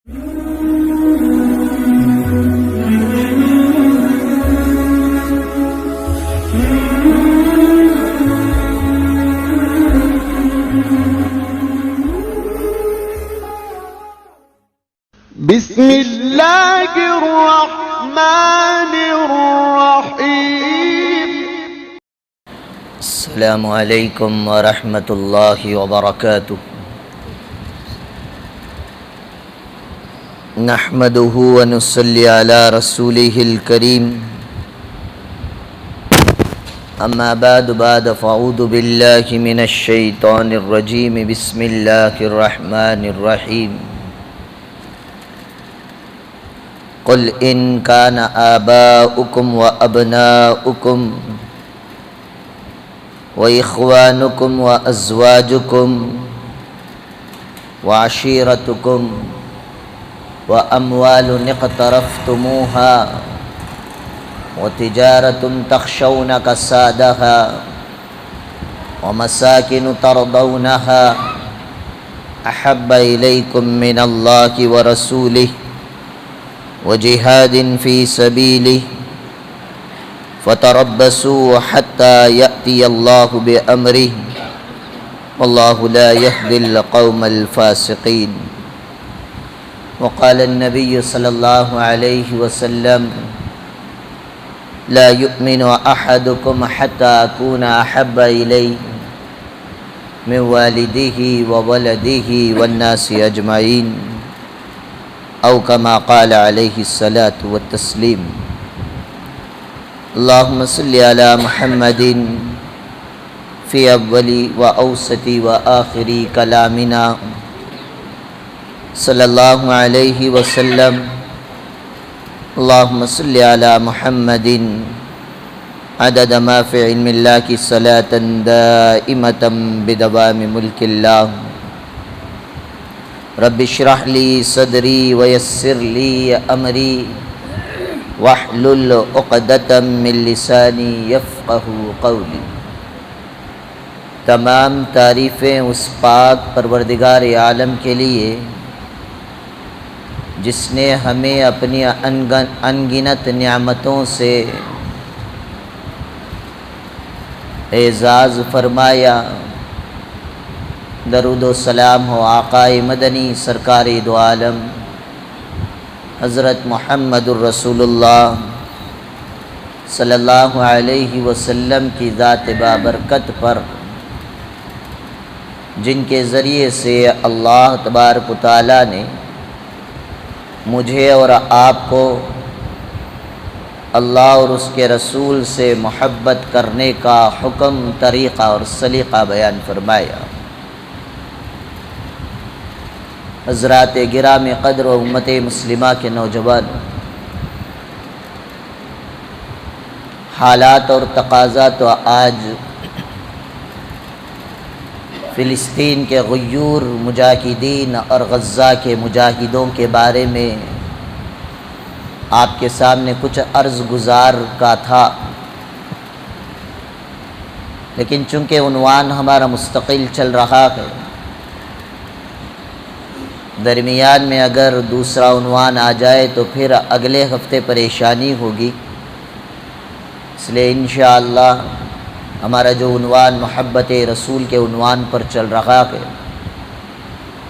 بسم اللہ الرحمن الرحیم۔ السلام علیکم ورحمۃ اللہ وبرکاتہ۔ نحمده ونصلی علی رسوله الکریم، اما بعد فاعوذ باللہ من الشیطان الرجیم، بسم اللہ الرحمن الرحیم۔ قل ان کان آباؤکم وابناؤکم واخوانکم وازواجکم وعشیرتکم واموال اقترفتموها وتجارة تخشون کسادها ومساکن ترضونها احب الیکم من اللہ ورسولہ وجہاد فی سبیلہ فتربصوا حتی یأتی اللہ بأمرہ واللہ لا یہدی القوم الفاسقین۔ وقال النبی صلی اللہ علیہ وسلم لا یؤمن احدکم حتی اکون احب الیہ من والدہ وولدہ والناس اجمعین، او کما قال علیہ الصلاۃ والتسلیم۔ اللہم صلی علی محمد فی اول و اوسط و آخر کلامنا صلی اللہ علیہ وسلم۔ اللہم صلی علی محمد عدد ما فی علم اللہ کی صلاۃ دائمۃ بدوام ملک اللہ۔ رب اشرح لی صدری ویسر لی امری واحلل عقدۃ من لسانی یفقہوا قولی۔ تمام تعریفیں اس پاک پروردگار عالم کے لیے جس نے ہمیں اپنی انگنت نعمتوں سے اعزاز فرمایا۔ درود و سلام ہو آقائے مدنی سرکار دو عالم حضرت محمد الرسول اللہ صلی اللہ علیہ وسلم کی ذات بابرکت پر، جن کے ذریعے سے اللہ تبارک و تعالیٰ نے مجھے اور آپ کو اللہ اور اس کے رسول سے محبت کرنے کا حکم، طریقہ اور سلیقہ بیان فرمایا۔ حضرات گرام قدر و امت مسلمہ کے نوجوان، حالات اور تقاضا تو آج فلسطین کے غیور مجاہدین اور غزہ کے مجاہدوں کے بارے میں آپ کے سامنے کچھ عرض گزار کا تھا، لیکن چونکہ عنوان ہمارا مستقل چل رہا ہے، درمیان میں اگر دوسرا عنوان آ جائے تو پھر اگلے ہفتے پریشانی ہوگی، اس لیے انشاءاللہ ہمارا جو عنوان محبت رسول کے عنوان پر چل رہا ہے،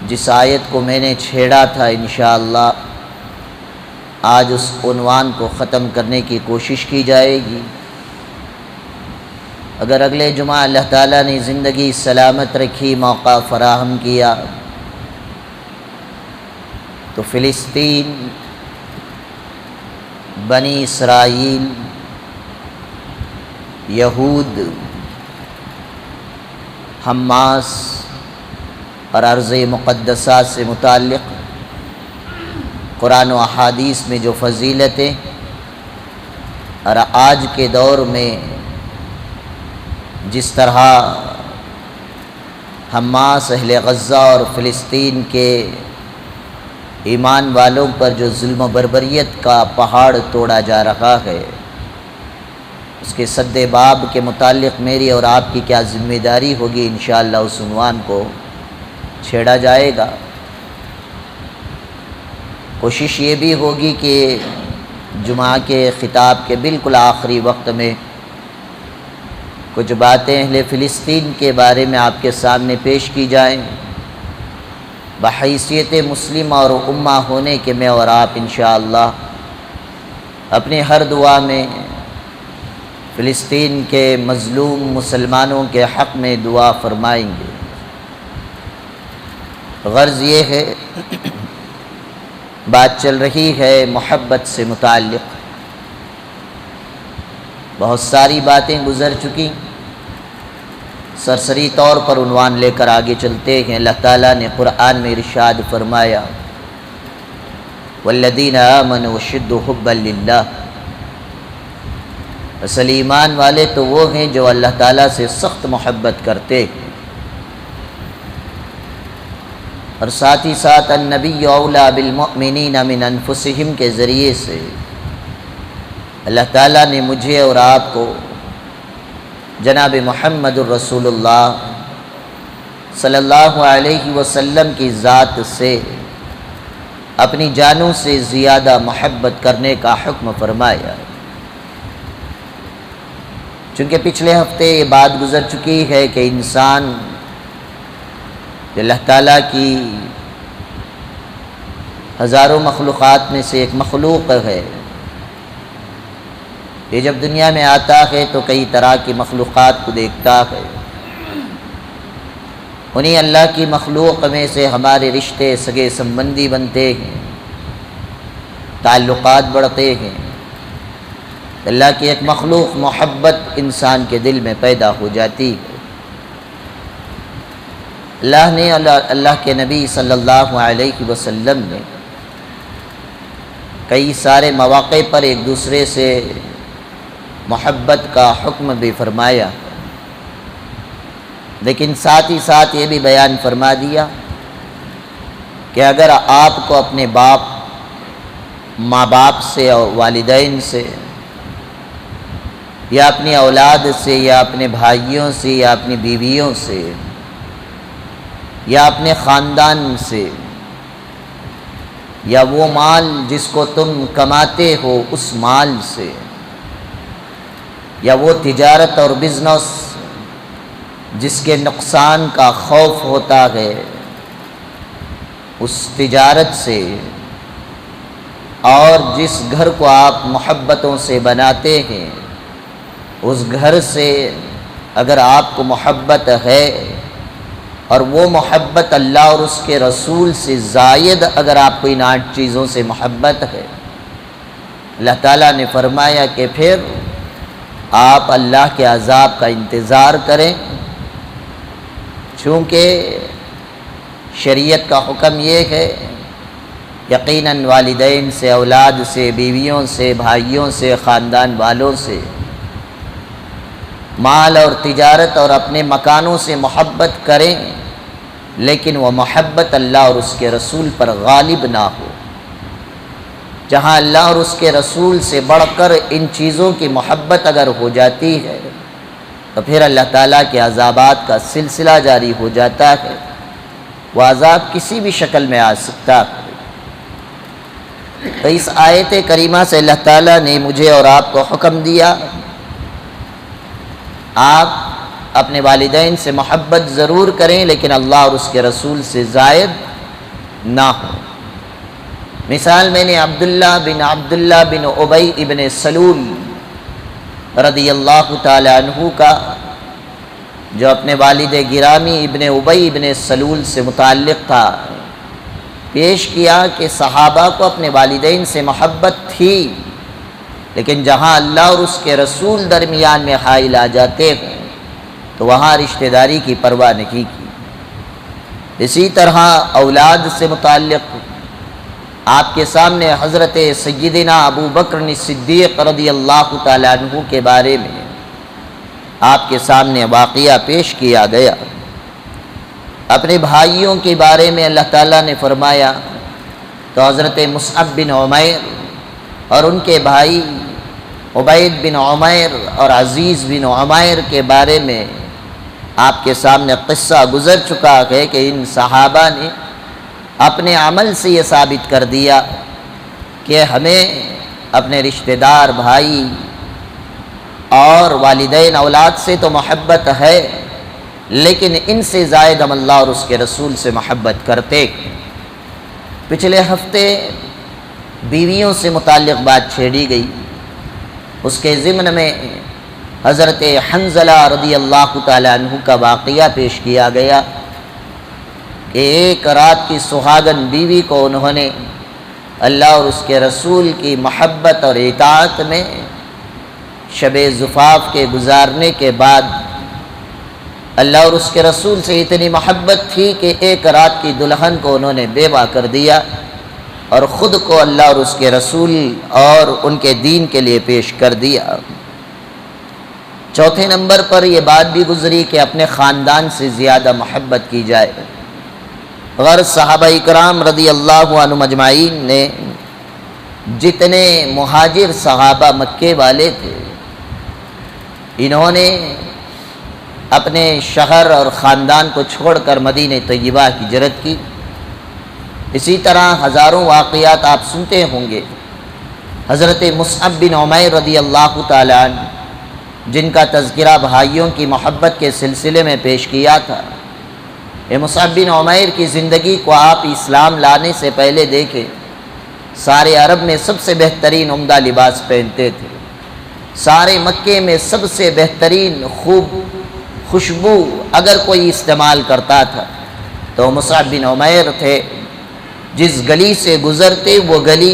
جس آیت کو میں نے چھیڑا تھا، انشاءاللہ آج اس عنوان کو ختم کرنے کی کوشش کی جائے گی۔ اگر اگلے جمعہ اللہ تعالیٰ نے زندگی سلامت رکھی، موقع فراہم کیا، تو فلسطین، بنی اسرائیل، یہود، حماس اور ارض مقدسہ سے متعلق قرآن و احادیث میں جو فضیلتیں، اور آج کے دور میں جس طرح حماس، اہل غزہ اور فلسطین کے ایمان والوں پر جو ظلم و بربریت کا پہاڑ توڑا جا رہا ہے، اس کے سد باب کے متعلق میری اور آپ کی کیا ذمہ داری ہوگی، انشاءاللہ اس عنوان کو چھیڑا جائے گا۔ کوشش یہ بھی ہوگی کہ جمعہ کے خطاب کے بالکل آخری وقت میں کچھ باتیں اہل فلسطین کے بارے میں آپ کے سامنے پیش کی جائیں، بحیثیت مسلم اور امہ ہونے کے میں اور آپ انشاءاللہ اپنی ہر دعا میں فلسطین کے مظلوم مسلمانوں کے حق میں دعا فرمائیں گے۔ غرض یہ ہے، بات چل رہی ہے محبت سے متعلق، بہت ساری باتیں گزر چکی، سرسری طور پر عنوان لے کر آگے چلتے ہیں۔ اللہ تعالیٰ نے قرآن میں ارشاد فرمایا والذین آمنوا اشد حبا للہ، اصل ایمان والے تو وہ ہیں جو اللہ تعالیٰ سے سخت محبت کرتے ہیں، اور ساتھ ہی ساتھ النبی اولیٰ بالمؤمنین من انفسہم کے ذریعے سے اللہ تعالیٰ نے مجھے اور آپ کو جناب محمد الرسول اللہ صلی اللہ علیہ وسلم کی ذات سے اپنی جانوں سے زیادہ محبت کرنے کا حکم فرمایا۔ چونکہ پچھلے ہفتے یہ بات گزر چکی ہے کہ انسان اللہ تعالیٰ کی ہزاروں مخلوقات میں سے ایک مخلوق ہے، یہ جب دنیا میں آتا ہے تو کئی طرح کی مخلوقات کو دیکھتا ہے، انہیں اللہ کی مخلوق میں سے ہمارے رشتے سگے سمبندی بنتے ہیں، تعلقات بڑھتے ہیں، اللہ کی ایک مخلوق محبت انسان کے دل میں پیدا ہو جاتی ہے۔ اللہ نے اللہ کے نبی صلی اللہ علیہ وسلم نے کئی سارے مواقع پر ایک دوسرے سے محبت کا حکم بھی فرمایا، لیکن ساتھ ہی ساتھ یہ بھی بیان فرما دیا کہ اگر آپ کو اپنے ماں باپ سے اور والدین سے یا اپنی اولاد سے یا اپنے بھائیوں سے یا اپنی بیویوں سے یا اپنے خاندان سے یا وہ مال جس کو تم کماتے ہو اس مال سے یا وہ تجارت اور بزنس جس کے نقصان کا خوف ہوتا ہے اس تجارت سے، اور جس گھر کو آپ محبتوں سے بناتے ہیں اس گھر سے اگر آپ کو محبت ہے اور وہ محبت اللہ اور اس کے رسول سے زائد اگر آپ کو ان 8 چیزوں سے محبت ہے، اللہ تعالیٰ نے فرمایا کہ پھر آپ اللہ کے عذاب کا انتظار کریں، چونکہ شریعت کا حکم یہ ہے یقیناً والدین سے، اولاد سے، بیویوں سے، بھائیوں سے، خاندان والوں سے، مال اور تجارت اور اپنے مکانوں سے محبت کریں، لیکن وہ محبت اللہ اور اس کے رسول پر غالب نہ ہو۔ جہاں اللہ اور اس کے رسول سے بڑھ کر ان چیزوں کی محبت اگر ہو جاتی ہے تو پھر اللہ تعالیٰ کے عذابات کا سلسلہ جاری ہو جاتا ہے، وہ عذاب کسی بھی شکل میں آ سکتا ہے۔ تو اس آیت کریمہ سے اللہ تعالیٰ نے مجھے اور آپ کو حکم دیا، آپ اپنے والدین سے محبت ضرور کریں لیکن اللہ اور اس کے رسول سے زائد نہ ہو۔ مثال میں نے عبداللہ بن ابی ابن سلول رضی اللہ تعالی عنہ کا، جو اپنے والد گرامی ابن ابی ابن سلول سے متعلق تھا، پیش کیا کہ صحابہ کو اپنے والدین سے محبت تھی، لیکن جہاں اللہ اور اس کے رسول درمیان میں حائل آ جاتے ہیں تو وہاں رشتہ داری کی پرواہ نہیں کی۔ اسی طرح اولاد سے متعلق آپ کے سامنے حضرت سیدنا ابو بکر صدیق رضی اللہ تعالی عنہ کے بارے میں آپ کے سامنے واقعہ پیش کیا گیا۔ اپنے بھائیوں کے بارے میں اللہ تعالیٰ نے فرمایا تو حضرت مصعب بن عمیر اور ان کے بھائی عبید بن عمیر اور عزیز بن عمیر کے بارے میں آپ کے سامنے قصہ گزر چکا ہے کہ ان صحابہ نے اپنے عمل سے یہ ثابت کر دیا کہ ہمیں اپنے رشتہ دار، بھائی اور والدین، اولاد سے تو محبت ہے، لیکن ان سے زائد ہم اللہ اور اس کے رسول سے محبت کرتے۔ پچھلے ہفتے بیویوں سے متعلق بات چھیڑی گئی، اس کے ضمن میں حضرت حنظلہ رضی اللہ تعالی عنہ کا واقعہ پیش کیا گیا کہ ایک رات کی سہاگن بیوی کو انہوں نے اللہ اور اس کے رسول کی محبت اور اطاعت میں شب زفاف کے گزارنے کے بعد اللہ اور اس کے رسول سے اتنی محبت تھی کہ ایک رات کی دلہن کو انہوں نے بیوہ کر دیا اور خود کو اللہ اور اس کے رسول اور ان کے دین کے لیے پیش کر دیا۔ چوتھے نمبر پر یہ بات بھی گزری کہ اپنے خاندان سے زیادہ محبت کی جائے۔ غرض صحابہ اکرام رضی اللہ عنہم اجمعین نے جتنے مہاجر صحابہ مکے والے تھے، انہوں نے اپنے شہر اور خاندان کو چھوڑ کر مدینہ طیبہ ہجرت کی۔ اسی طرح ہزاروں واقعات آپ سنتے ہوں گے۔ حضرت مصعب بن عمیر رضی اللہ تعالی عنہ، جن کا تذکرہ بھائیوں کی محبت کے سلسلے میں پیش کیا تھا، یہ مصعب بن عمیر کی زندگی کو آپ اسلام لانے سے پہلے دیکھیں، سارے عرب میں سب سے بہترین عمدہ لباس پہنتے تھے، سارے مکے میں سب سے بہترین خوشبو اگر کوئی استعمال کرتا تھا تو مصعب بن عمیر تھے۔ جس گلی سے گزرتے وہ گلی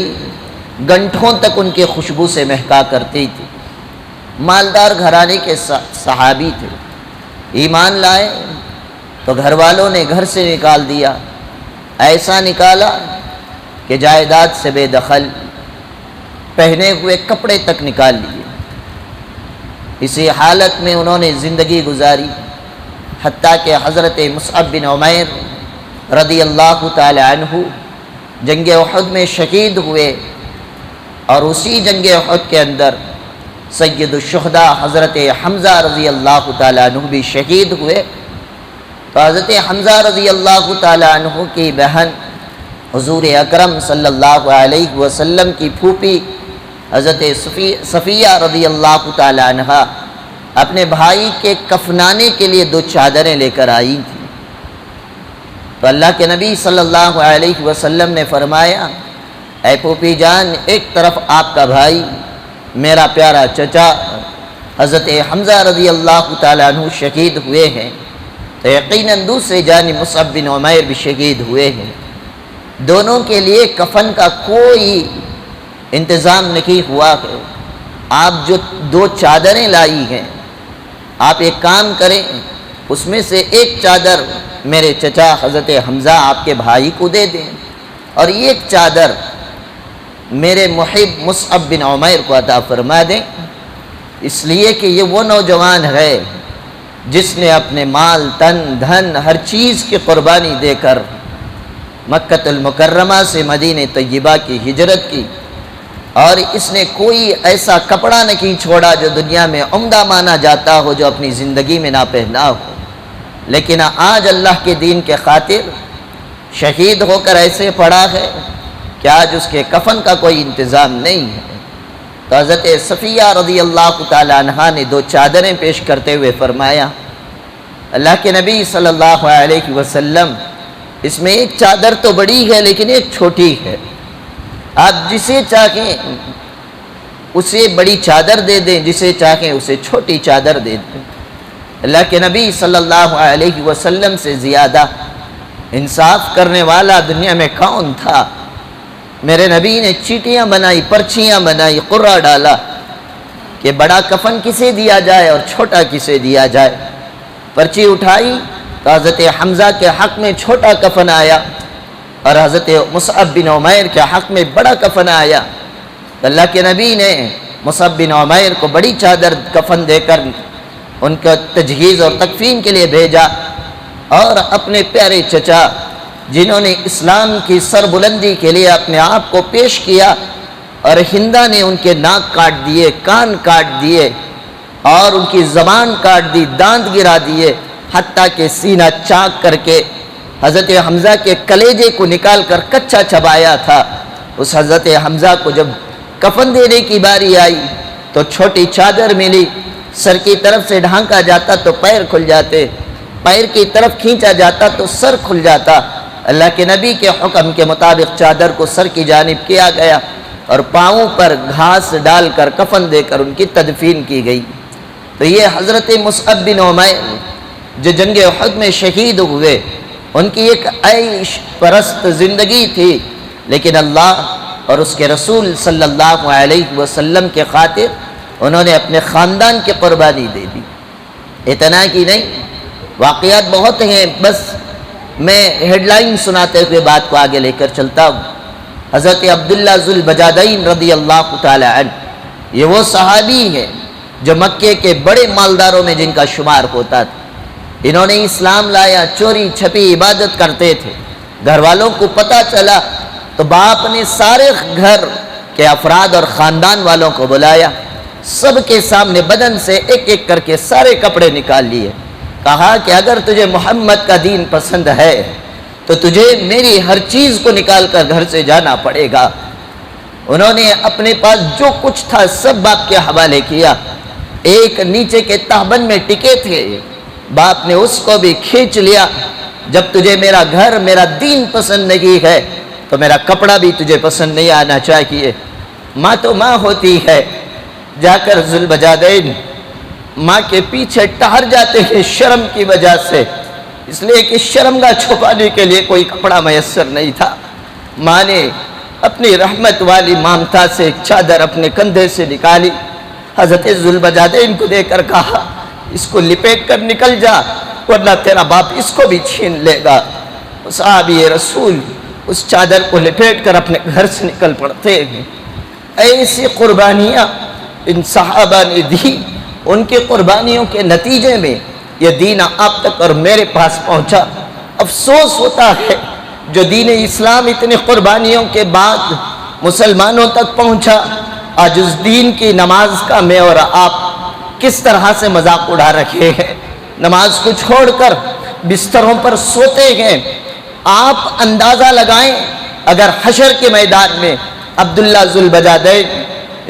گھنٹوں تک ان کے خوشبو سے مہکا کرتی تھی۔ مالدار گھرانے کے صحابی تھے، ایمان لائے تو گھر والوں نے گھر سے نکال دیا، ایسا نکالا کہ جائیداد سے بے دخل، پہنے ہوئے کپڑے تک نکال لیے۔ اسی حالت میں انہوں نے زندگی گزاری، حتیٰ کہ حضرت مصعب بن عمیر رضی اللہ تعالی عنہ جنگ احد میں شہید ہوئے، اور اسی جنگ احد کے اندر سید الشہداء حضرت حمزہ رضی اللہ تعالی عنہ بھی شہید ہوئے۔ تو حضرت حمزہ رضی اللہ تعالی عنہ کی بہن حضور اکرم صلی اللہ علیہ وسلم کی پھوپھی حضرت صفیہ رضی اللہ تعالی عنہ اپنے بھائی کے کفنانے کے لیے 2 چادریں لے کر آئی تھیں۔ تو اللہ کے نبی صلی اللہ علیہ وسلم نے فرمایا، اے پھوپھی جان، ایک طرف آپ کا بھائی میرا پیارا چچا حضرت حمزہ رضی اللہ تعالی عنہ شہید ہوئے ہیں، تو یقیناً دوسری جانب مصعب بن عمیر بھی شہید ہوئے ہیں۔ دونوں کے لیے کفن کا کوئی انتظام نہیں ہوا ہے۔ آپ جو 2 چادریں لائی ہیں، آپ ایک کام کریں، اس میں سے ایک چادر میرے چچا حضرت حمزہ آپ کے بھائی کو دے دیں، اور ایک چادر میرے محب مصعب بن عمیر کو عطا فرما دیں، اس لیے کہ یہ وہ نوجوان ہے جس نے اپنے مال، تن، دھن، ہر چیز کی قربانی دے کر مکہ المکرمہ سے مدینہ طیبہ کی ہجرت کی، اور اس نے کوئی ایسا کپڑا نہیں چھوڑا جو دنیا میں عمدہ مانا جاتا ہو، جو اپنی زندگی میں نہ پہنا ہو، لیکن آج اللہ کے دین کے خاطر شہید ہو کر ایسے پڑا ہے کہ آج اس کے کفن کا کوئی انتظام نہیں ہے۔ تو حضرت صفیہ رضی اللہ تعالی عنہا نے 2 چادریں پیش کرتے ہوئے فرمایا، اللہ کے نبی صلی اللہ علیہ وسلم، اس میں ایک چادر تو بڑی ہے لیکن ایک چھوٹی ہے، آپ جسے چاہیں اسے بڑی چادر دے دیں، جسے چاہیں اسے چھوٹی چادر دے دیں۔ اللہ کے نبی صلی اللہ علیہ وسلم سے زیادہ انصاف کرنے والا دنیا میں کون تھا؟ میرے نبی نے چیٹیاں بنائی، پرچیاں بنائی، قرعہ ڈالا کہ بڑا کفن کسے دیا جائے اور چھوٹا کسے دیا جائے۔ پرچی اٹھائی تو حضرت حمزہ کے حق میں چھوٹا کفن آیا، اور حضرت مصعب بن عمیر کے حق میں بڑا کفن آیا۔ تو اللہ کے نبی نے مصعب بن عمیر کو بڑی چادر کفن دے کر ان کا تجہیز اور تکفین کے لیے بھیجا، اور اپنے پیارے چچا جنہوں نے اسلام کی سربلندی کے لیے اپنے آپ کو پیش کیا، اور ہندا نے ان کے ناک کاٹ دیے، کان کاٹ دیے، اور ان کی زبان کاٹ دی، دانت گرا دیے، حتیٰ کہ سینہ چاک کر کے حضرت حمزہ کے کلیجے کو نکال کر کچا چبایا تھا۔ اس حضرت حمزہ کو جب کفن دینے کی باری آئی تو چھوٹی چادر ملی، سر کی طرف سے ڈھانکا جاتا تو پیر کھل جاتے، پیر کی طرف کھینچا جاتا تو سر کھل جاتا۔ اللہ کے نبی کے حکم کے مطابق چادر کو سر کی جانب کیا گیا اور پاؤں پر گھاس ڈال کر کفن دے کر ان کی تدفین کی گئی۔ تو یہ حضرت مصعب بن عمیر جو جنگ احد میں شہید ہوئے، ان کی ایک عیش پرست زندگی تھی، لیکن اللہ اور اس کے رسول صلی اللہ علیہ وسلم کے خاطر انہوں نے اپنے خاندان کی قربانی دے دی۔ اتنا کی نہیں، واقعات بہت ہیں، بس میں ہیڈ لائن سناتے ہوئے بات کو آگے لے کر چلتا ہوں۔ حضرت عبداللہ ذو البجادین رضی اللہ تعالی عنہ، یہ وہ صحابی ہے جو مکے کے بڑے مالداروں میں جن کا شمار ہوتا تھا۔ انہوں نے اسلام لایا، چوری چھپی عبادت کرتے تھے۔ گھر والوں کو پتہ چلا تو باپ نے سارے گھر کے افراد اور خاندان والوں کو بلایا، سب کے سامنے بدن سے ایک ایک کر کے سارے کپڑے نکال لیے، کہا کہ اگر تجھے محمد کا دین پسند ہے تو تجھے میری ہر چیز کو نکال کر گھر سے جانا پڑے گا۔ انہوں نے اپنے پاس جو کچھ تھا سب باپ کے حوالے کیا۔ ایک نیچے کے تہبند میں ٹکے تھے، باپ نے اس کو بھی کھینچ لیا۔ جب تجھے میرا گھر، میرا دین پسند نہیں ہے تو میرا کپڑا بھی تجھے پسند نہیں آنا چاہیے۔ ماں تو ماں ہوتی ہے، جا کر ذو البجادین ماں کے پیچھے ٹہر جاتے ہیں شرم کی وجہ سے، اس لیے کہ شرمگاہ چھپانے کے لیے کوئی کپڑا میسر نہیں تھا۔ ماں نے اپنی رحمت والی مامتا سے ایک چادر اپنے کندھے سے نکالی، حضرت ذو البجادین کو دے کر کہا اس کو لپیٹ کر نکل جا ورنہ تیرا باپ اس کو بھی چھین لے گا۔ صحابی رسول اس چادر کو لپیٹ کر اپنے گھر سے نکل پڑتے ہیں۔ ایسی قربانیاں ان صحابہ نے دی، ان کی قربانیوں کے نتیجے میں یہ دین آپ تک اور میرے پاس پہنچا۔ افسوس ہوتا ہے جو دین اسلام اتنی قربانیوں کے بعد مسلمانوں تک پہنچا، آج اس دین کی نماز کا میں اور آپ کس طرح سے مذاق اڑا رکھے ہیں۔ نماز کو چھوڑ کر بستروں پر سوتے ہیں۔ آپ اندازہ لگائیں اگر حشر کے میدان میں عبداللہ ذو البجادین،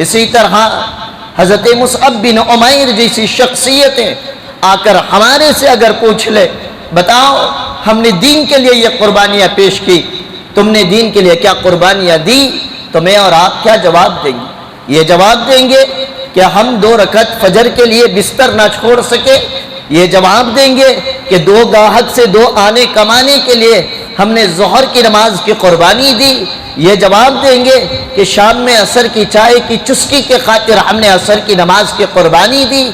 اسی طرح حضرت مصعب بن عمیر جیسی شخصیتیں آ کر ہمارے سے اگر پوچھ لے بتاؤ ہم نے دین کے لیے یہ قربانیاں پیش کی، تم نے دین کے لیے کیا قربانیاں دی، تو میں اور آپ کیا جواب دیں گے؟ یہ جواب دیں گے کہ ہم 2 رکعت فجر کے لیے بستر نہ چھوڑ سکے، یہ جواب دیں گے کہ 2 گاہک سے 2 آنے کمانے کے لیے ہم نے ظہر کی نماز کی قربانی دی، یہ جواب دیں گے کہ شام میں عصر کی چائے کی چسکی کے خاطر ہم نے عصر کی نماز کی قربانی دی،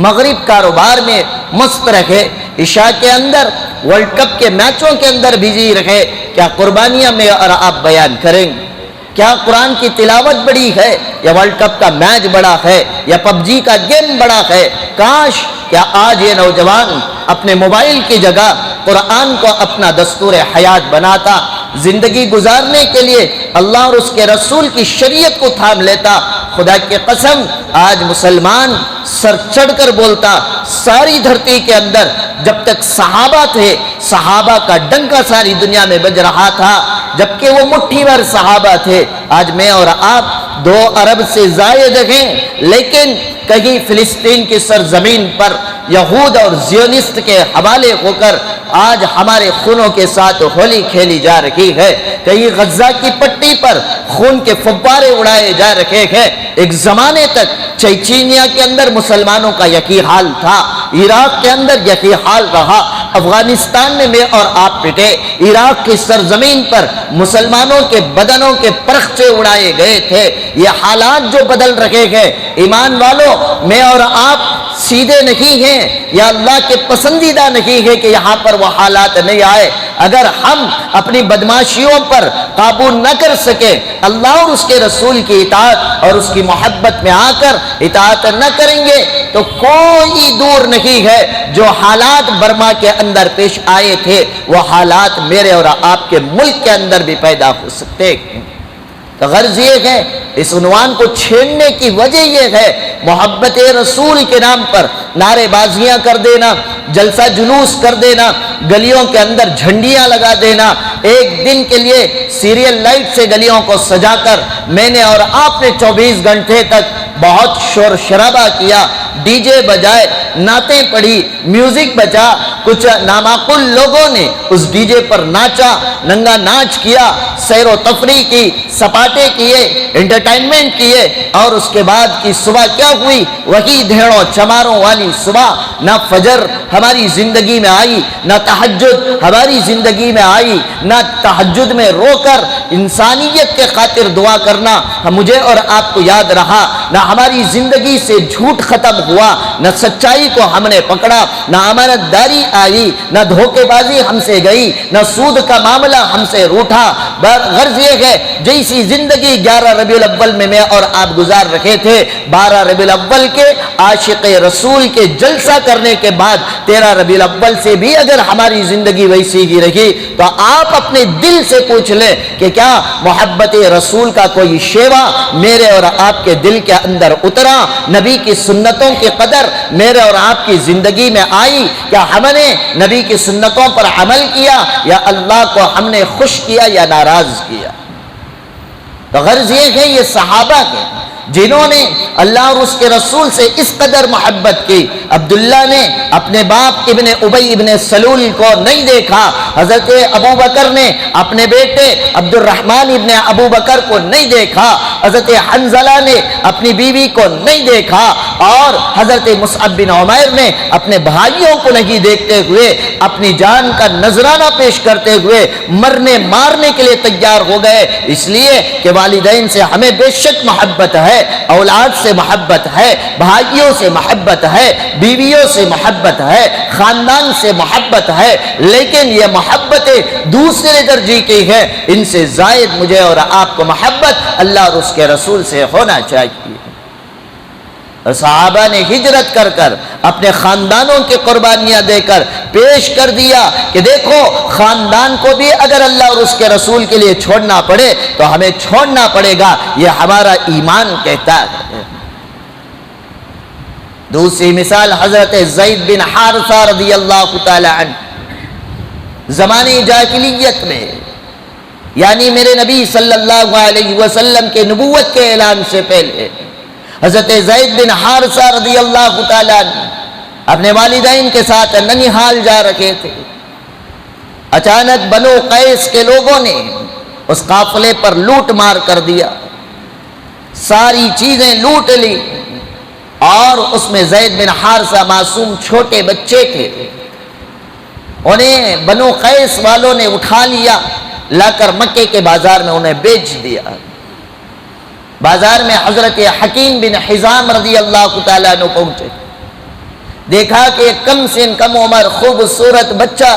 مغرب کاروبار میں مست رکھے، عشاء کے اندر ورلڈ کپ کے میچوں کے اندر بزی رکھے، کیا قربانیاں میں اور آپ بیان کریں گے؟ کیا قرآن کی تلاوت بڑی ہے یا ورلڈ کپ کا میچ بڑا ہے یا PUBG کا گیم بڑا ہے؟ کاش کیا آج یہ نوجوان اپنے موبائل کی جگہ قرآن کو اپنا دستور حیات بناتا، زندگی گزارنے کے لیے اللہ اور اس کے رسول کی شریعت کو تھام لیتا۔ خدا کی قسم آج مسلمان سر چڑھ کر بولتا، ساری دھرتی کے اندر جب تک صحابہ تھے، صحابہ کا ڈنکا ساری دنیا میں بج رہا تھا، جبکہ وہ مٹھی بھر صحابہ تھے۔ آج میں اور آپ 2 ارب سے زائد ہیں، لیکن کہیں فلسطین کی سرزمین پر یہود اور زیونسٹ کے حوالے ہو کر آج ہمارے خونوں کے ساتھ ہولی کھیلی جا رہی ہے، کہیں غزہ کی پٹی پر خون کے فوارے اڑائے جا رہے ہیں۔ ایک زمانے تک چیچینیا کے اندر مسلمانوں کا یہی حال تھا، عراق کے اندر یہی حال رہا، افغانستان میں اور آپ پٹے، عراق کی سرزمین پر مسلمانوں کے بدنوں کے پرخچے اڑائے گئے تھے۔ یہ حالات جو بدل رہے ہیں، ایمان والوں میں اور آپ سیدھے نہیں ہیں یا اللہ کے پسندیدہ نہیں ہے کہ یہاں پر وہ حالات نہیں آئے۔ اگر ہم اپنی بدماشیوں پر قابو نہ کر سکے، اللہ اور اس کے رسول کی اطاعت اور اس کی محبت میں آ کر اطاعت نہ کریں گے تو کوئی دور نہیں ہے جو حالات برما کے اندر پیش آئے تھے وہ حالات میرے اور آپ کے ملک کے اندر بھی پیدا ہو سکتے ہیں۔ تو غرض یہ ہے، اس عنوان کو چھیڑنے کی وجہ یہ ہے، محبت رسول کے نام پر نعرے بازیاں کر دینا، جلسہ جلوس کر دینا، گلیوں کے اندر جھنڈیاں لگا دینا، ایک دن کے لیے سیریل لائٹ سے گلیوں کو سجا کر میں نے اور آپ نے 24 گھنٹے تک بہت شور شرابہ کیا، ڈی جے بجائے، نعتیں پڑھی، میوزک بجا، کچھ نامعقول لوگوں نے اس ڈی جے پر ناچا، ننگا ناچ کیا، سیر و تفریح کی، سپاٹے کیے، انٹرٹینمنٹ کیے، اور اس کے بعد کی صبح کیا ہوئی؟ وہی دھیڑوں چماروں والی صبح۔ نہ فجر ہماری زندگی میں آئی، نہ تہجد ہماری زندگی میں آئی، نہ تہجد میں رو کر انسانیت کے خاطر دعا کرنا مجھے اور آپ کو یاد رہا، نہ ہماری زندگی سے جھوٹ ختم ہوا، نہ سچائی کو ہم نے پکڑا، نہ امانت داری آئی، نہ دھوکے بازی ہم سے گئی، نہ سود کا معاملہ ہم سے روٹھا۔ غرض یہ ہے جیسی زندگی 11 ربیع الاول میں اور آپ گزار رکھے تھے، 12 ربیع الاول کے عاشق رسول کے جلسہ کرنے کے بعد 13 ربیع الاول سے بھی اگر ہماری زندگی ویسی ہی رہی تو آپ اپنے دل سے پوچھ لیں کہ کیا محبت رسول کا کوئی شیوا میرے اور آپ کے دل کے اندر اترا؟ نبی کی سنتوں کی قدر میرے اور آپ کی زندگی میں آئی؟ کیا ہم نے نبی کی سنتوں پر عمل کیا، یا اللہ کو ہم نے خوش کیا یا ناراض کیا؟ تو غرض یہ ہے یہ صحابہ کے جنہوں نے اللہ اور اس کے رسول سے اس قدر محبت کی۔ عبداللہ نے اپنے باپ ابن ابی ابن سلول کو نہیں دیکھا، حضرت ابو بکر نے اپنے بیٹے عبد الرحمن ابن ابو بکر کو نہیں دیکھا، حضرت حنظلہ نے اپنی بیوی کو نہیں دیکھا، اور حضرت مصعب بن عمیر نے اپنے بھائیوں کو نہیں دیکھتے ہوئے اپنی جان کا نذرانہ پیش کرتے ہوئے مرنے مارنے کے لیے تیار ہو گئے، اس لیے کہ والدین سے ہمیں بے شک محبت ہے، اولاد سے محبت ہے، بھائیوں سے محبت ہے، بیویوں سے محبت ہے، خاندان سے محبت ہے، لیکن یہ محبتیں دوسرے درجے کی ہیں، ان سے زائد مجھے اور آپ کو محبت اللہ اور اس کے رسول سے ہونا چاہیے۔ اور صحابہ نے ہجرت کر کر اپنے خاندانوں کی قربانیاں دے کر پیش کر دیا کہ دیکھو خاندان کو بھی اگر اللہ اور اس کے رسول کے لیے چھوڑنا پڑے تو ہمیں چھوڑنا پڑے گا، یہ ہمارا ایمان کہتا ہے۔ دوسری مثال حضرت زید بن حارثہ رضی اللہ تعالی عنہ، زمانے جاہلیت میں، یعنی میرے نبی صلی اللہ علیہ وسلم کے نبوت کے اعلان سے پہلے حضرت زید بن حارثہ رضی اللہ تعالیٰ اپنے والدین کے ساتھ ننیحال جا رکھے تھے۔ اچانک بنو قیس کے لوگوں نے اس قافلے پر لوٹ مار کر دیا، ساری چیزیں لوٹ لی، اور اس میں زید بن حارثہ معصوم چھوٹے بچے تھے، انہیں بنو قیس والوں نے اٹھا لیا، لا کر مکے کے بازار میں انہیں بیچ دیا۔ بازار میں حضرت حکیم بن حزام رضی اللہ تعالیٰ عنہ پہنچے، دیکھا کہ کم سے کم عمر خوبصورت بچہ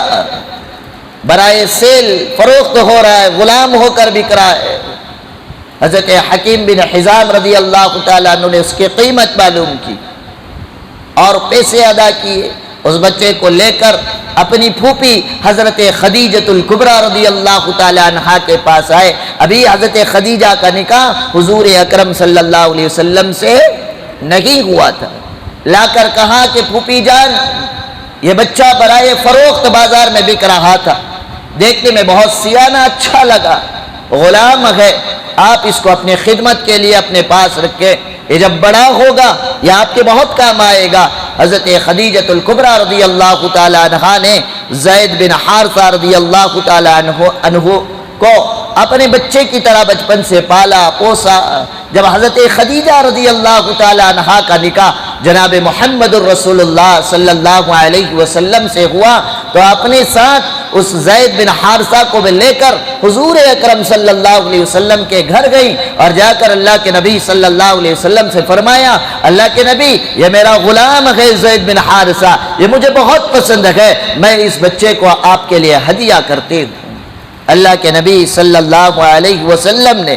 برائے سیل فروخت ہو رہا ہے، غلام ہو کر بک رہا ہے۔ حضرت حکیم بن حزام رضی اللہ تعالیٰ عنہ نے اس کی قیمت معلوم کی اور پیسے ادا کیے، اس بچے کو لے کر اپنی پھوپھی حضرت خدیجۃ الکبریٰ رضی اللہ تعالی عنہا کے پاس آئے۔ ابھی حضرت خدیجہ کا نکاح حضور اکرم صلی اللہ علیہ وسلم سے نہیں ہوا تھا، لا کر کہا کہ پھوپھی جان، یہ بچہ برائے فروخت بازار میں بک رہا تھا، دیکھنے میں بہت سیانہ اچھا لگا، غلام ہے، آپ اس کو اپنی خدمت کے لیے اپنے پاس رکھیں، یہ جب بڑا ہوگا یہ آپ کے بہت کام آئے گا۔ حضرت خدیجۃ الکبریٰ رضی اللہ تعالی عنہا نے زید بن حارثہ رضی اللہ تعالی عنہ کو اپنے بچے کی طرح بچپن سے پالا پوسا۔ جب حضرت خدیجہ رضی اللہ تعالی عنہا کا نکاح جناب محمد الرسول اللہ صلی اللہ علیہ وسلم سے ہوا تو اپنے ساتھ اس زید بن حارثہ کو بھی لے کر حضور اکرم صلی اللہ علیہ وسلم کے گھر گئی، اور جا کر اللہ کے نبی صلی اللہ علیہ وسلم سے فرمایا، اللہ کے نبی یہ میرا غلام ہے زید بن حارثہ، یہ مجھے بہت پسند ہے، میں اس بچے کو آپ کے لیے ہدیہ کرتے ہوں۔ اللہ کے نبی صلی اللہ علیہ وسلم نے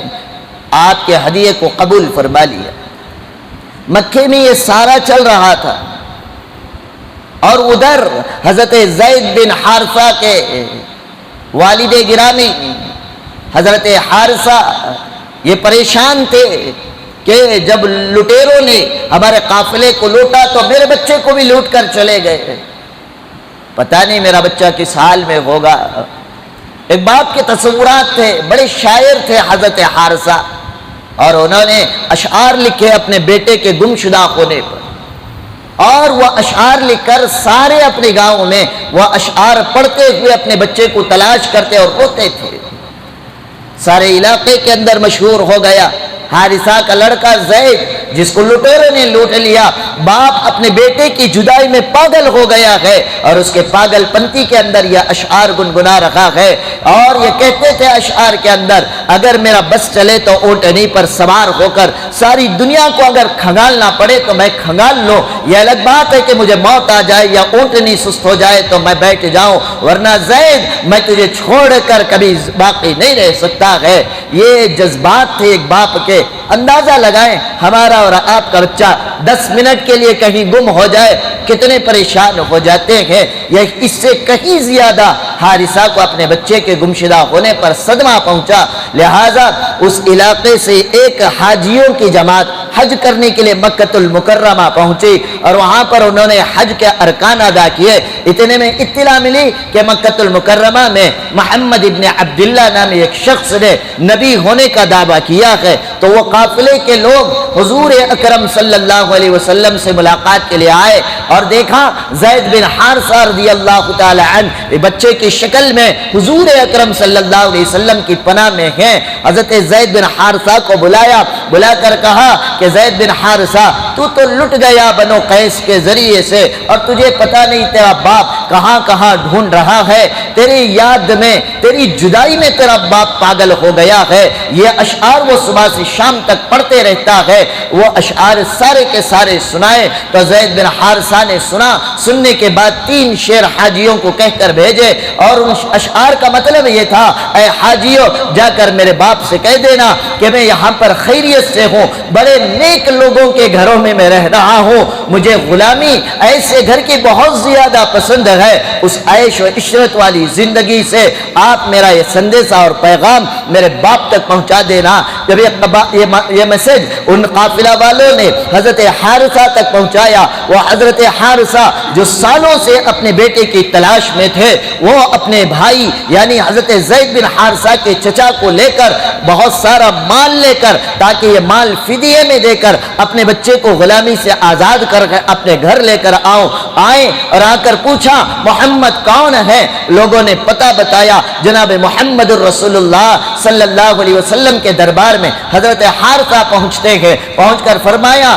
آپ کے ہدیے کو قبول فرما لیا۔ مکے میں یہ سارا چل رہا تھا، اور ادھر حضرت زید بن حارثہ کے والد گرامی حضرت حارثہ یہ پریشان تھے کہ جب لٹیروں نے ہمارے قافلے کو لوٹا تو میرے بچے کو بھی لوٹ کر چلے گئے، پتہ نہیں میرا بچہ کس حال میں ہوگا۔ ایک باپ کے تصورات تھے، بڑے شاعر تھے حضرت حارثہ، اور انہوں نے اشعار لکھے اپنے بیٹے کے گمشدہ ہونے پر، اور وہ اشعار لکھ کر سارے اپنے گاؤں میں وہ اشعار پڑھتے ہوئے اپنے بچے کو تلاش کرتے اور روتے تھے۔ سارے علاقے کے اندر مشہور ہو گیا حارثہ کا لڑکا زید جس کو لٹیروں نے لوٹ لیا، باپ اپنے بیٹے کی جدائی میں پاگل ہو گیا ہے، اور اس کے پاگل پنتی کے اندر یہ اشعار گنگنا رہا ہے، اور یہ کہتے تھے اشعار کے اندر، اگر میرا بس چلے تو اونٹنی پر سوار ہو کر ساری دنیا کو اگر کھنگالنا پڑے تو میں کھنگال لوں، یہ الگ بات ہے کہ مجھے موت آ جائے یا اونٹنی سست ہو جائے تو میں بیٹھ جاؤں، ورنہ زید میں تجھے چھوڑ کر کبھی باقی نہیں رہ سکتا ہے۔ یہ جذبات تھے ایک باپ کے۔ اندازہ لگائیں ہمارا اور آپ کا بچہ 10 منٹ کے لیے کہیں گم ہو جائے کتنے پریشان ہو جاتے ہیں۔ یہ اس سے کہیں زیادہ حارثہ کو اپنے بچے کے گمشدہ ہونے پر صدمہ پہنچا، لہٰذا اس علاقے سے ایک حاجیوں کی جماعت حج کرنے کے لیے مکہ المکرمہ پہنچی، اور وہاں پر انہوں نے حج کے ارکان ادا کیے۔ اتنے میں اطلاع ملی کہ مکہ المکرمہ میں محمد ابن عبداللہ نامی ایک شخص نے نبی ہونے کا دعویٰ کیا ہے، تو وہ قافلے کے لوگ حضور اکرم صلی اللہ علیہ وسلم سے ملاقات کے لیے آئے، اور دیکھا زید بن حارثہ رضی اللہ تعالی عنہ بچے کی شکل میں حضور اکرم صلی اللہ علیہ وسلم کی پناہ میں ہیں۔ حضرت زید بن حارثہ کو بلایا، بلا کر کہا کہ زید بن حارثہ تو لٹ گیا بنو قیس کے ذریعے سے، اور تجھے پتہ نہیں تیرا باپ کہاں کہاں ڈھونڈ رہا ہے، تیری یاد میں تیری جدائی میں تیرا باپ پاگل ہو گیا ہے۔ یہ اشعار وہ صبح سے شام تک پڑھتے رہتا ہے۔ وہ اشعار سارے کے سارے سنائے تو زید بن حارثہ نے سنا، سننے کے بعد 3 شعر حاجیوں کو کہہ کر بھیجے، اور ان اشعار کا مطلب یہ تھا، اے حاجیوں جا کر میرے باپ سے کہہ دینا کہ میں یہاں پر خیریت سے ہوں، بڑے نیک لوگوں کے گھروں میں رہ رہا ہوں، مجھے غلامی ایسے گھر کی بہت زیادہ پسند ہے، اس عیش و عشرت والی زندگی سے آپ میرا یہ سندیشہ اور پیغام میرے باپ تک پہنچا دینا۔ جب یہ میسج ان قافلہ والوں نے حضرت حارثہ تک پہنچایا، وہ حضرت حارثہ جو سالوں سے اپنے بیٹے کی تلاش میں تھے، وہ اپنے بھائی یعنی حضرت زید بن حارثہ کے چچا کو لے کر بہت سارا مال لے کر، تاکہ یہ مال فدیے میں دے کر اپنے بچے کو غلامی سے آزاد کر اپنے گھر لے کر آئے، اور آ کر پوچھا محمد کون ہے؟ لوگوں نے پتہ بتایا، جناب محمد الرسول اللہ صلی اللہ علیہ وسلم کے دربار میں حضرت حارثہ پہنچتے ہیں، پہنچ کر فرمایا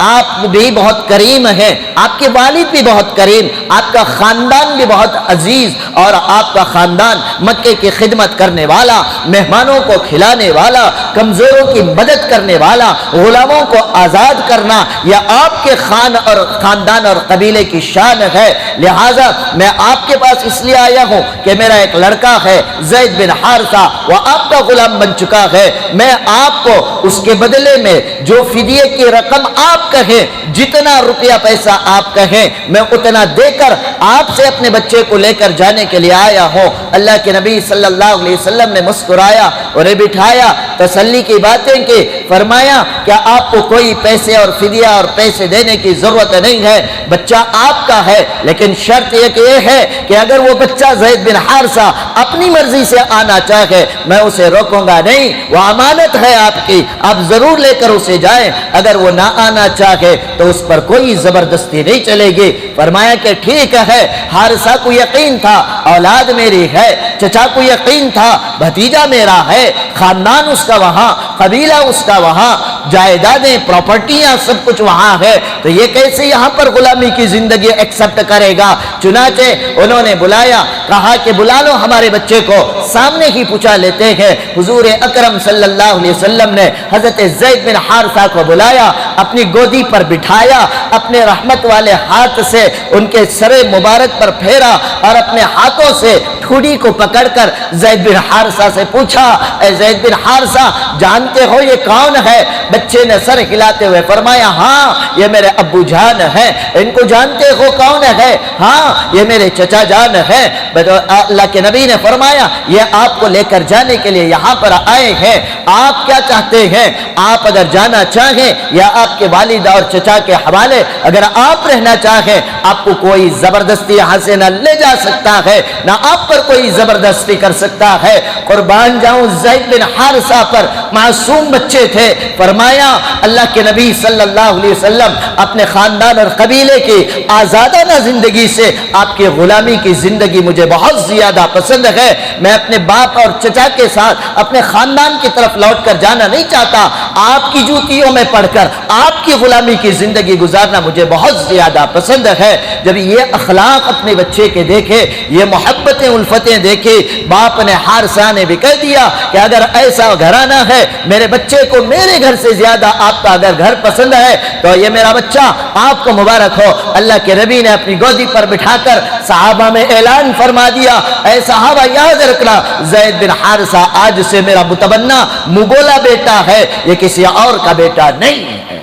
آپ بھی بہت کریم ہیں، آپ کے والد بھی بہت کریم، آپ کا خاندان بھی بہت عزیز، اور آپ کا خاندان مکے کی خدمت کرنے والا، مہمانوں کو کھلانے والا، کمزوروں کی مدد کرنے والا، غلاموں کو آزاد کرنا، یہ آپ کے خاندان اور قبیلے کی شان ہے۔ لہٰذا میں آپ کے پاس اس لیے آیا ہوں کہ میرا ایک لڑکا ہے زید بن حارثہ، وہ آپ کا غلام بن چکا ہے، میں آپ کو اس کے بدلے میں جو فدیے کی رقم آپ کہیں، جتنا روپیہ پیسہ آپ کہیں، میں اتنا دے کر آپ سے اپنے بچے کو لے کر جانے کے لیے آیا ہوں۔ اللہ کے نبی صلی اللہ علیہ وسلم نے مسکرایا اور بٹھایا، تسلی کی باتیں کی، فرمایا کہ آپ کو کوئی پیسے اور فدیہ اور پیسے دینے کی ضرورت نہیں ہے، بچہ آپ کا ہے، لیکن شرط یہ ہے کہ اگر وہ بچہ زید بن حارثہ اپنی مرضی سے آنا چاہے میں اسے روکوں گا نہیں، وہ امانت ہے آپ کی، آپ ضرور لے کر اسے جائیں، اگر وہ نہ آنا چاہے تو اس پر کوئی زبردستی نہیں چلے گی۔ فرمایا کہ ٹھیک ہے۔ حارثہ کو یقین تھا اولاد میری ہے، چچا کو یقین تھا بھتیجا میرا ہے، خاندان اس کا وہاں، قبیلہ اس کا وہاں، جائیدادیں پراپرٹیاں سب کچھ وہاں ہے، تو یہ کیسے یہاں پر غلامی کی زندگی ایکسپٹ کرے گا؟ چنانچہ انہوں نے بلایا، کہا کہ بلا لو ہمارے بچے کو، سامنے ہی پوچھا لیتے ہیں۔ حضور اکرم صلی اللہ علیہ وسلم نے حضرت زید بن حارثہ کو بلایا، اپنی گودی پر بٹھایا، اپنے رحمت والے ہاتھ سے ان کے سر مبارک پر پھیرا، اور اپنے ہاتھوں سے ٹھوڑی کو پکڑ کر زید بن حارثہ سے پوچھا، اے زید بن حارثہ جانتے ہو یہ کون ہے؟ بچے نے سر ہلاتے ہوئے فرمایا، ہاں یہ میرے ابو جان ہیں۔ ان کو جانتے ہو کون ہے؟ ہاں یہ میرے چچا جان ہیں۔ اللہ کے نبی نے فرمایا، یہ یہ آپ کو لے کر جانے کے لیے یہاں پر آئے ہیں۔ آپ کیا چاہتے ہیں؟ آپ اگر جانا چاہیں یا آپ کے والدہ اور چچا کے حوالے اگر آپ رہنا چاہیں، آپ کو کوئی زبردستی یہاں سے نہ لے جا سکتا ہے، نہ آپ پر کوئی زبردستی کر سکتا ہے۔ قربان جاؤں زید بن حارثہ پر، معصوم بچے تھے، فرمایا اللہ کے نبی صلی اللہ علیہ وسلم اپنے خاندان اور قبیلے کی آزادانہ زندگی سے آپ کی غلامی کی زندگی مجھے بہت زیادہ پسند ہے۔ میں اپنے باپ اور چچا کے ساتھ اپنے خاندان کی طرف لوٹ کر جانا نہیں چاہتا، آپ کی جوتیوں میں پڑھ کر آپ کی غلامی کی زندگی گزارنا مجھے بہت زیادہ پسند ہے۔ جب یہ اخلاق اپنے بچے کے دیکھے، یہ محبتیں الفتیں دیکھے، باپ نے حارثہ نے بھی کہہ دیا کہ اگر ایسا گھرانہ ہے، میرے بچے کو میرے گھر سے زیادہ آپ کا اگر گھر پسند ہے تو یہ میرا بچہ آپ کو مبارک ہو۔ اللہ کے نبی نے اپنی گودی پر بٹھا کر صحابہ میں اعلان فرما دیا، اے صحابہ یاد رکھنا، زید بن حارثہ آج سے میرا متبنہ مبولا بیٹا ہے، یہ کسی اور کا بیٹا نہیں ہے۔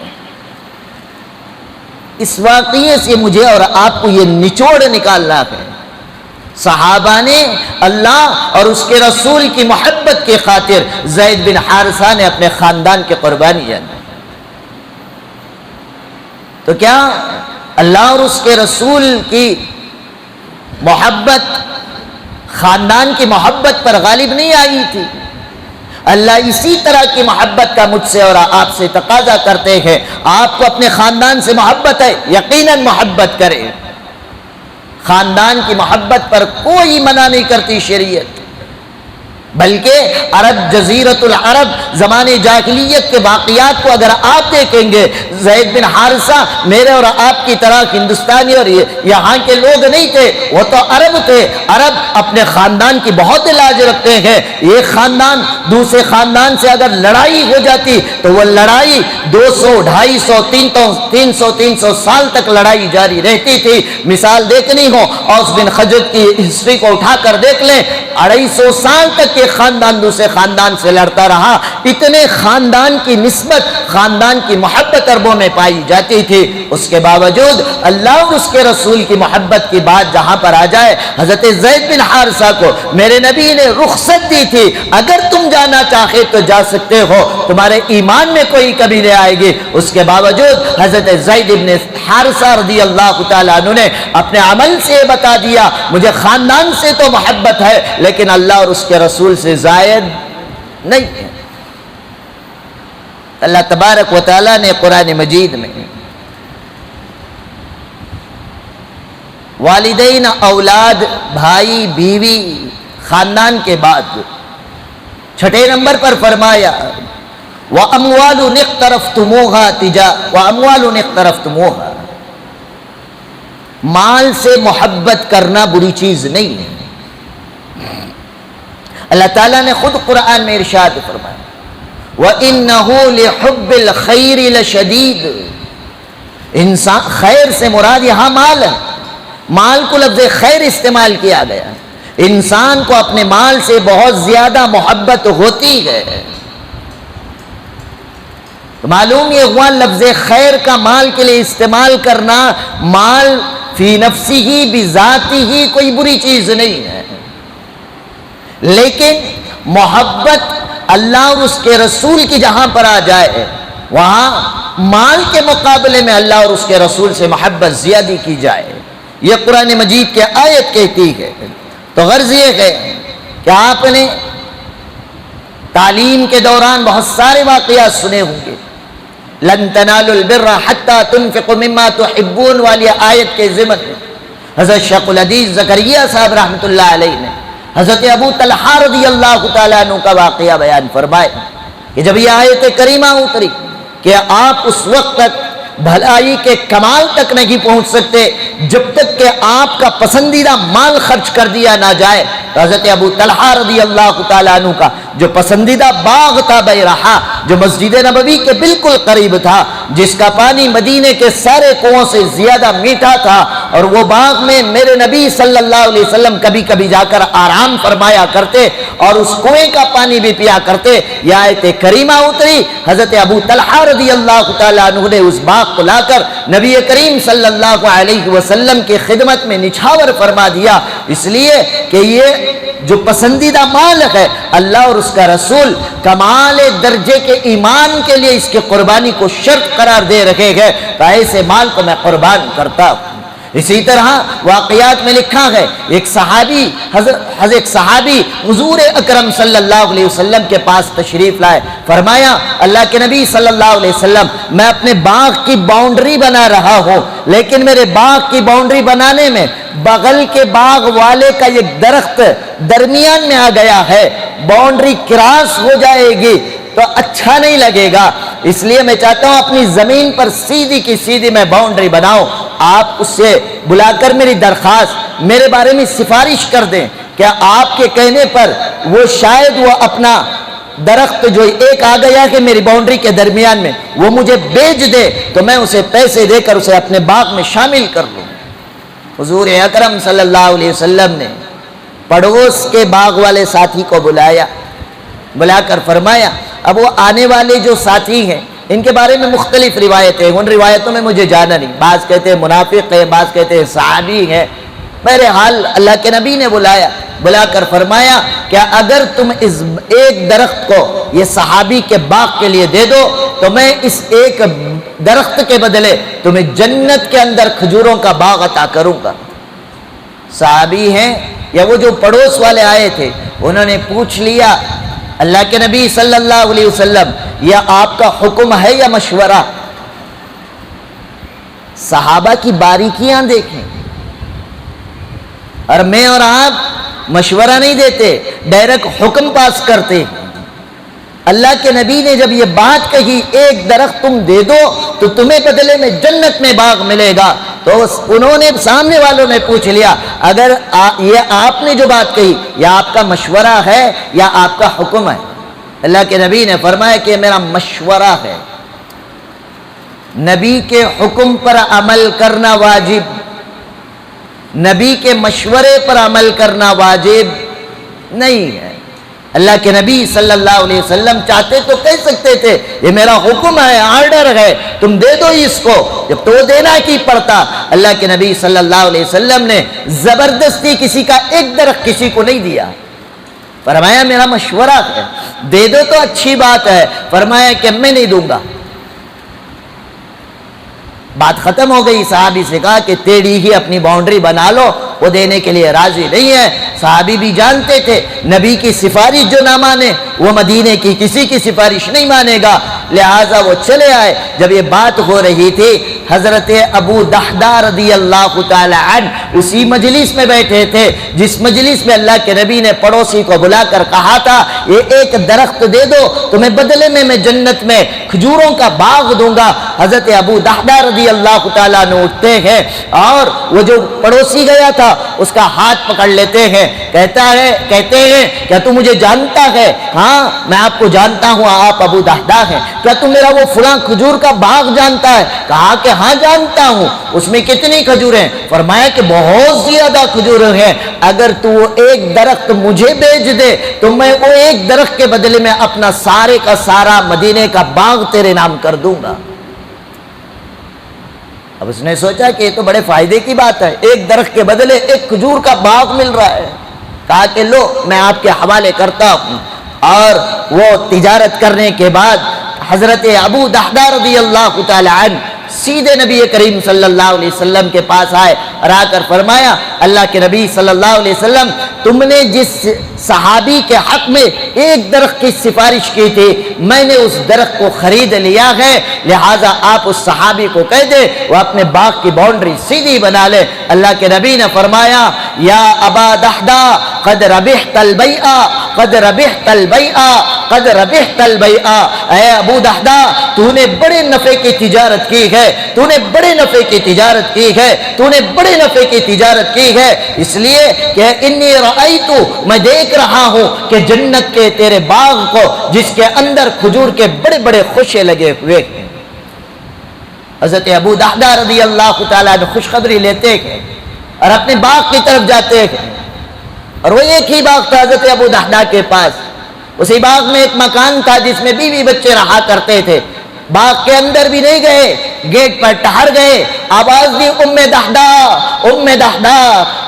اس واقعے سے مجھے اور آپ کو یہ نچوڑ نکالنا ہے، صحابہ نے اللہ اور اس کے رسول کی محبت کی خاطر زید بن حارثہ نے اپنے خاندان کی قربانیاں دی۔ تو کیا اللہ اور اس کے رسول کی محبت خاندان کی محبت پر غالب نہیں آئی تھی؟ اللہ اسی طرح کی محبت کا مجھ سے اور آپ سے تقاضا کرتے ہیں۔ آپ کو اپنے خاندان سے محبت ہے، یقیناً محبت کریں۔ خاندان کی محبت پر کوئی منع نہیں کرتی شریعت، بلکہ عرب جزیرت العرب زمانے جاہلیت کے واقعات کو اگر آپ دیکھیں گے، زید بن حارثہ میرے اور آپ کی طرح ہندوستانی اور یہاں کے لوگ نہیں تھے، وہ تو عرب تھے۔ عرب اپنے خاندان کی بہت لاج رکھتے ہیں۔ ایک خاندان دوسرے خاندان سے اگر لڑائی ہو جاتی تو وہ لڑائی 200 250 300 سال تک لڑائی جاری رہتی تھی۔ مثال دیکھنی ہو اوس بن خجرج کی ہسٹری کو اٹھا کر دیکھ لیں، 250 سال تک ایک خاندان دوسرے خاندان سے لڑتا رہا۔ اتنے خاندان کی نسبت، خاندان کی محبت عربوں میں پائی جاتی تھی۔ اس کے باوجود اللہ اور اس کے رسول کی محبت کی بات جہاں پر آ جائے، حضرت زید بن حارثہ کو میرے نبی نے رخصت دی تھی، اگر تم جانا چاہے تو جا سکتے ہو، تمہارے ایمان میں کوئی کمی نہیں آئے گی۔ اس کے باوجود حضرت زید بن حارثہ رضی اللہ تعالیٰ عنہ نے اپنے عمل سے بتا دیا، مجھے خاندان سے تو محبت ہے لیکن اللہ اور اس کے رسول سے زائد نہیں ہے۔ اللہ تبارک و تعالیٰ نے قرآن مجید میں والدین، اولاد، بھائی، بیوی، خاندان کے بعد 6 نمبر پر فرمایا وَأَمْوَالٌ اقْتَرَفْتُمُوهَا، مال سے محبت کرنا بری چیز نہیں ہے۔ اللہ تعالیٰ نے خود قرآن میں ارشاد فرمایا وَإِنَّهُ لِحُبِّ الْخَيْرِ لَشَدِيدٌ، انسان خیر سے مراد یہاں مال ہے، مال کو لفظ خیر استعمال کیا گیا، انسان کو اپنے مال سے بہت زیادہ محبت ہوتی ہے۔ معلوم یہ ہوا لفظ خیر کا مال کے لیے استعمال کرنا، مال فی نفسی ہی بذاتی ہی کوئی بری چیز نہیں ہے، لیکن محبت اللہ اور اس کے رسول کی جہاں پر آ جائے، وہاں مال کے مقابلے میں اللہ اور اس کے رسول سے محبت زیادہ کی جائے، یہ قرآن مجید کی آیت کہتی ہے۔ تو غرض یہ ہے کہ آپ نے تعلیم کے دوران بہت سارے واقعات سنے ہوں گے، لن تنالوا البر حتى تنفقوا مما تحبون والی آیت کے ضمن میں حضرت شیخ الحدیث زکریا صاحب رحمۃ اللہ علیہ نے حضرت ابو طلحہ رضی اللہ تعالیٰ عنہ کا واقعہ بیان فرمائے کہ جب یہ آیت کریمہ اتری کہ آپ اس وقت تک بھلائی کے کمال تک نہیں پہنچ سکتے جب تک کہ آپ کا پسندیدہ مال خرچ کر دیا نہ جائے، تو حضرت ابو طلحہ رضی اللہ تعالیٰ عنہ کا جو پسندیدہ باغ تھا بیرحا، جو مسجد نبوی کے بالکل قریب تھا، جس کا پانی مدینے کے سارے کنووں سے زیادہ میٹھا تھا، اور وہ باغ میں میرے نبی صلی اللہ علیہ وسلم کبھی کبھی جا کر آرام فرمایا کرتے اور اس کنویں کا پانی بھی پیا کرتے۔ یہ آیت کریمہ اتری، حضرت ابو طلحہ رضی اللہ تعالیٰ عنہ نے اس باغ کو لا کر نبی کریم صلی اللہ علیہ وسلم کی خدمت میں نچھاور فرما دیا، اس لیے کہ یہ جو پسندیدہ مال ہے، اللہ اور اس کا رسول کمال درجے کے ایمان کے لیے اس کی قربانی کو شرط قرار دے رکھے گئے کہ ایسے مال کو میں قربان کرتا ہوں۔ اسی طرح واقعات میں لکھا ہے ایک صحابی حضور اکرم صلی اللہ علیہ وسلم کے پاس تشریف لائے، فرمایا اللہ کے نبی صلی اللہ علیہ وسلم میں اپنے باغ کی باؤنڈری بنا رہا ہوں، لیکن میرے باغ کی باؤنڈری بنانے میں بغل کے باغ والے کا ایک درخت درمیان میں آ گیا ہے، باؤنڈری کراس ہو جائے گی تو اچھا نہیں لگے گا، اس لیے میں چاہتا ہوں اپنی زمین پر سیدھی کی سیدھی میں باؤنڈری بناؤں، آپ اس سے بلا کر میری درخواست میرے بارے میں سفارش کر دیں، کیا آپ کے کہنے پر وہ شاید وہ اپنا درخت جو ایک آ گیا کہ میری باؤنڈری کے درمیان میں وہ مجھے بیچ دے تو میں اسے پیسے دے کر اسے اپنے باغ میں شامل کر لوں۔ حضور اکرم صلی اللہ علیہ وسلم نے پڑوس کے باغ والے ساتھی کو بلا کر فرمایا، اب وہ آنے والے جو ساتھی ہیں ان کے بارے میں مختلف روایتیں ہیں، ان روایتوں میں مجھے جانا نہیں، بعض کہتے ہیں منافق ہیں، بعض کہتے ہیں صحابی ہیں، بہرحال اللہ کے نبی نے بلا کر فرمایا کہ اگر تم اس ایک درخت کو یہ صحابی کے باغ کے لیے دے دو تو میں اس ایک درخت کے بدلے تمہیں جنت کے اندر کھجوروں کا باغ عطا کروں گا۔ صحابی ہیں یا وہ جو پڑوس والے آئے تھے، انہوں نے پوچھ لیا اللہ کے نبی صلی اللہ علیہ وسلم یہ آپ کا حکم ہے یا مشورہ؟ صحابہ کی باریکیاں دیکھیں، اور میں اور آپ مشورہ نہیں دیتے، ڈائریکٹ حکم پاس کرتے۔ اللہ کے نبی نے جب یہ بات کہی ایک درخت تم دے دو تو تمہیں بدلے میں جنت میں باغ ملے گا، تو انہوں نے سامنے والوں نے پوچھ لیا اگر یہ آپ نے جو بات کہی یہ آپ کا مشورہ ہے یا آپ کا حکم ہے؟ اللہ کے نبی نے فرمایا کہ میرا مشورہ ہے، نبی کے حکم پر عمل کرنا واجب، نبی کے مشورے پر عمل کرنا واجب نہیں ہے۔ اللہ کے نبی صلی اللہ علیہ وسلم چاہتے تو کہہ سکتے تھے یہ میرا حکم ہے، آرڈر ہے، تم دے دو اس کو، جب تو دینا کی پڑتا۔ اللہ کے نبی صلی اللہ علیہ وسلم نے زبردستی کسی کا ایک درخت کسی کو نہیں دیا، فرمایا میرا مشورہ ہے، دے دو تو اچھی بات ہے، فرمایا کہ میں نہیں دوں گا۔ بات ختم ہو گئی، صحابی سے کہا کہ تیری ہی اپنی باؤنڈری بنا لو، وہ دینے کے لیے راضی نہیں ہے۔ صحابی بھی جانتے تھے نبی کی سفارش جو نہ مانے وہ مدینے کی کسی کی سفارش نہیں مانے گا، لہٰذا وہ چلے آئے۔ جب یہ بات ہو رہی تھی حضرت ابو دحدہ رضی اللہ تعالی عنہ اسی مجلس میں بیٹھے تھے جس مجلس میں اللہ کے نبی نے پڑوسی کو بلا کر کہا تھا یہ ایک درخت دے دو تمہیں بدلے میں جنت میں کھجوروں کا باغ دوں گا۔ حضرت ابو دحدہ رضی اللہ تعالیٰ نے اٹھتے ہیں اور وہ جو پڑوسی گیا تھا اس کا ہاتھ پکڑ لیتے ہیں، کہتے ہیں کیا تو مجھے جانتا ہے؟ ہاں میں آپ کو جانتا ہوں، آپ ابو دحدہ ہیں، کیا تم میرا وہ فلاں کھجور کا باغ جانتا ہے؟ کہا کہ ہاں جانتا ہوں، اس میں کتنی کھجور ہیں؟ فرمایا کہ بہت زیادہ کھجور ہیں، اگر تو وہ ایک درخت مجھے بیچ دے تو میں وہ ایک درخت کے بدلے میں اپنا سارے کا سارا مدینے کا باغ تیرے نام کر دوں گا۔ اب اس نے سوچا کہ یہ تو بڑے فائدے کی بات ہے، ایک درخت کے بدلے ایک کھجور کا باغ مل رہا ہے۔ کہا کہ لو میں آپ کے حوالے کرتا ہوں، اور وہ تجارت کرنے کے بعد حضرت ابو دحدہ رضی اللہ تعالی عنہ سیدھے نبی کریم صلی اللہ علیہ وسلم کے پاس آئے اور آ کر فرمایا اللہ کے نبی صلی اللہ علیہ وسلم تم نے جس صحابی کے حق میں ایک درخت کی سفارش کی تھی میں نے اس درخت کو خرید لیا ہے، لہٰذا آپ اس صحابی کو کہہ دے وہ اپنے باغ کی باؤنڈری سیدھی بنا لے۔ اللہ کے نبی نے فرمایا یا ابا دحدہ قد ربحت البیع قد ربحت البیع قد ربحت البیع، اے ابو دحدہ تو نے بڑے نفع کی تجارت کی ہے، تو نے بڑے نفع کی تجارت کی ہے، تو نے بڑے نفع کی تجارت کی ہے، اس لیے کہ انی رأیتو میں دیکھ رہا ہوں کہ جنت کے تیرے باغ کو جس کے اندر کھجور کے بڑے بڑے خوشے لگے ہوئے ہیں۔ حضرت ابو دحدہ رضی اللہ تعالیٰ نے خوشخبری لیتے ہیں اور اپنے باغ کی طرف جاتے ہیں، اور وہ ایک ہی باغ تھا حضرت ابو دحدہ کے پاس، اسی باغ میں ایک مکان تھا جس میں بیوی بچے رہا کرتے تھے۔ باغ کے اندر بھی نہیں گئے، گیٹ پر ٹہر گئے، آواز دی ام دحدہ ام دحدہ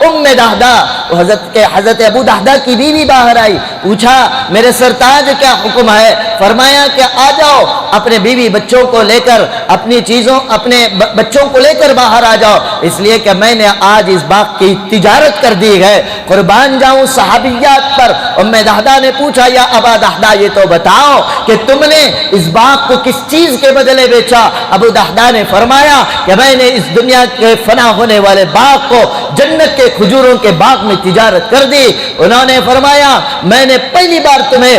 ام دحدہ، حضرت ابو دحدہ کی بیوی باہر آئی، پوچھا میرے سرتاج کیا حکم ہے؟ فرمایا کہ آ جاؤ، اپنے بیوی بچوں کو لے کر، اپنی چیزوں، اپنے بچوں کو لے کر باہر آ جاؤ، اس لیے کہ میں نے آج اس باغ کی تجارت کر دی ہے، قربان جاؤں صحابیات پر۔ ام دحدہ نے پوچھا یا ابا دحدہ یہ تو بتاؤ کہ تم نے اس باغ کو کس چیز کے بدلے بیچا؟ ابو دحدہ نے فرمایا کہ میں نے اس دنیا کے فنا ہونے والے باغ کو جنت کے کھجوروں کے باغ میں تجارت کر دی۔ انہوں نے فرمایا میں نے پہلی بار تمہیں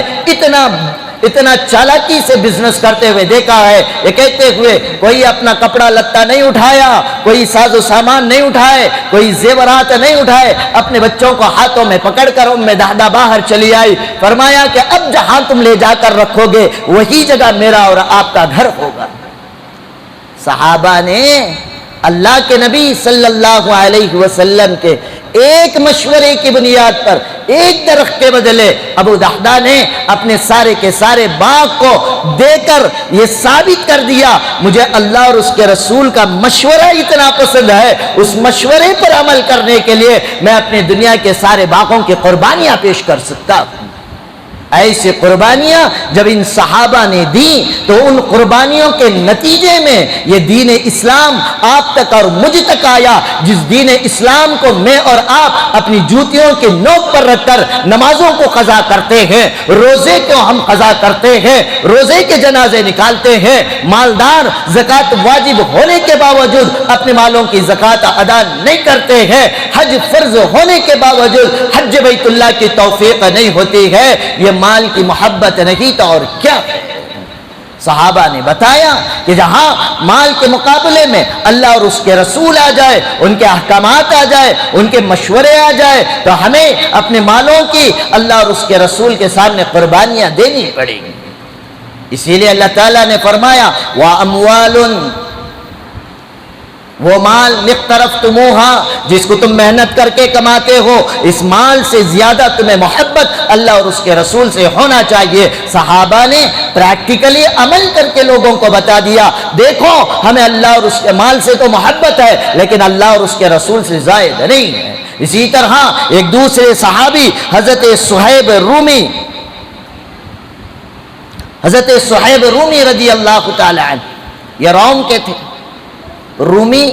اتنا چالاکی سے بزنس کرتے ہوئے دیکھا ہے۔ یہ کہتے ہوئے کوئی اپنا کپڑا لتا نہیں اٹھایا، کوئی ساز و سامان نہیں اٹھائے، کوئی زیورات نہیں اٹھائے، اپنے بچوں کو ہاتھوں میں پکڑ کر ام دحدہ باہر چلی آئی۔ فرمایا کہ اب جہاں تم لے جا کر رکھو گے وہی جگہ میرا اور آپ کا گھر ہوگا۔ صحابہ نے اللہ کے نبی صلی اللہ علیہ وسلم کے ایک مشورے کی بنیاد پر ایک درخت کے بدلے ابو دحدہ نے اپنے سارے کے سارے باغ کو دے کر یہ ثابت کر دیا مجھے اللہ اور اس کے رسول کا مشورہ اتنا پسند ہے، اس مشورے پر عمل کرنے کے لیے میں اپنے دنیا کے سارے باغوں کی قربانیاں پیش کر سکتا ہوں۔ ایسی قربانیاں جب ان صحابہ نے دیں تو ان قربانیوں کے نتیجے میں یہ دین اسلام آپ تک اور مجھ تک آیا، جس دین اسلام کو میں اور آپ اپنی جوتیوں کے نوک پر رکھ کر نمازوں کو قضا کرتے ہیں، روزے کو ہم قضا کرتے ہیں، روزے کے جنازے نکالتے ہیں، مالدار زکوٰۃ واجب ہونے کے باوجود اپنے مالوں کی زکوٰۃ ادا نہیں کرتے ہیں، حج فرض ہونے کے باوجود حج بیت اللہ کی توفیق نہیں ہوتی ہے، یہ مال کی محبت نہیں تو اور کیا؟ صحابہ نے بتایا کہ جہاں مال کے مقابلے میں اللہ اور اس کے رسول آ جائے، ان کے احکامات آ جائے، ان کے مشورے آ جائے تو ہمیں اپنے مالوں کی اللہ اور اس کے رسول کے سامنے قربانیاں دینی پڑیں گی۔ اسی لیے اللہ تعالیٰ نے فرمایا وَأَمْوَالٌ، وہ مال اقترفتموها جس کو تم محنت کر کے کماتے ہو، اس مال سے زیادہ تمہیں محبت اللہ اور اس کے رسول سے ہونا چاہیے۔ صحابہ نے پریکٹیکلی عمل کر کے لوگوں کو بتا دیا دیکھو ہمیں اللہ اور اس کے مال سے تو محبت ہے لیکن اللہ اور اس کے رسول سے زائد نہیں ہے۔ اسی طرح ایک دوسرے صحابی حضرت صہیب رومی رضی اللہ تعالی عنہ، یہ روم کے تھے، رومی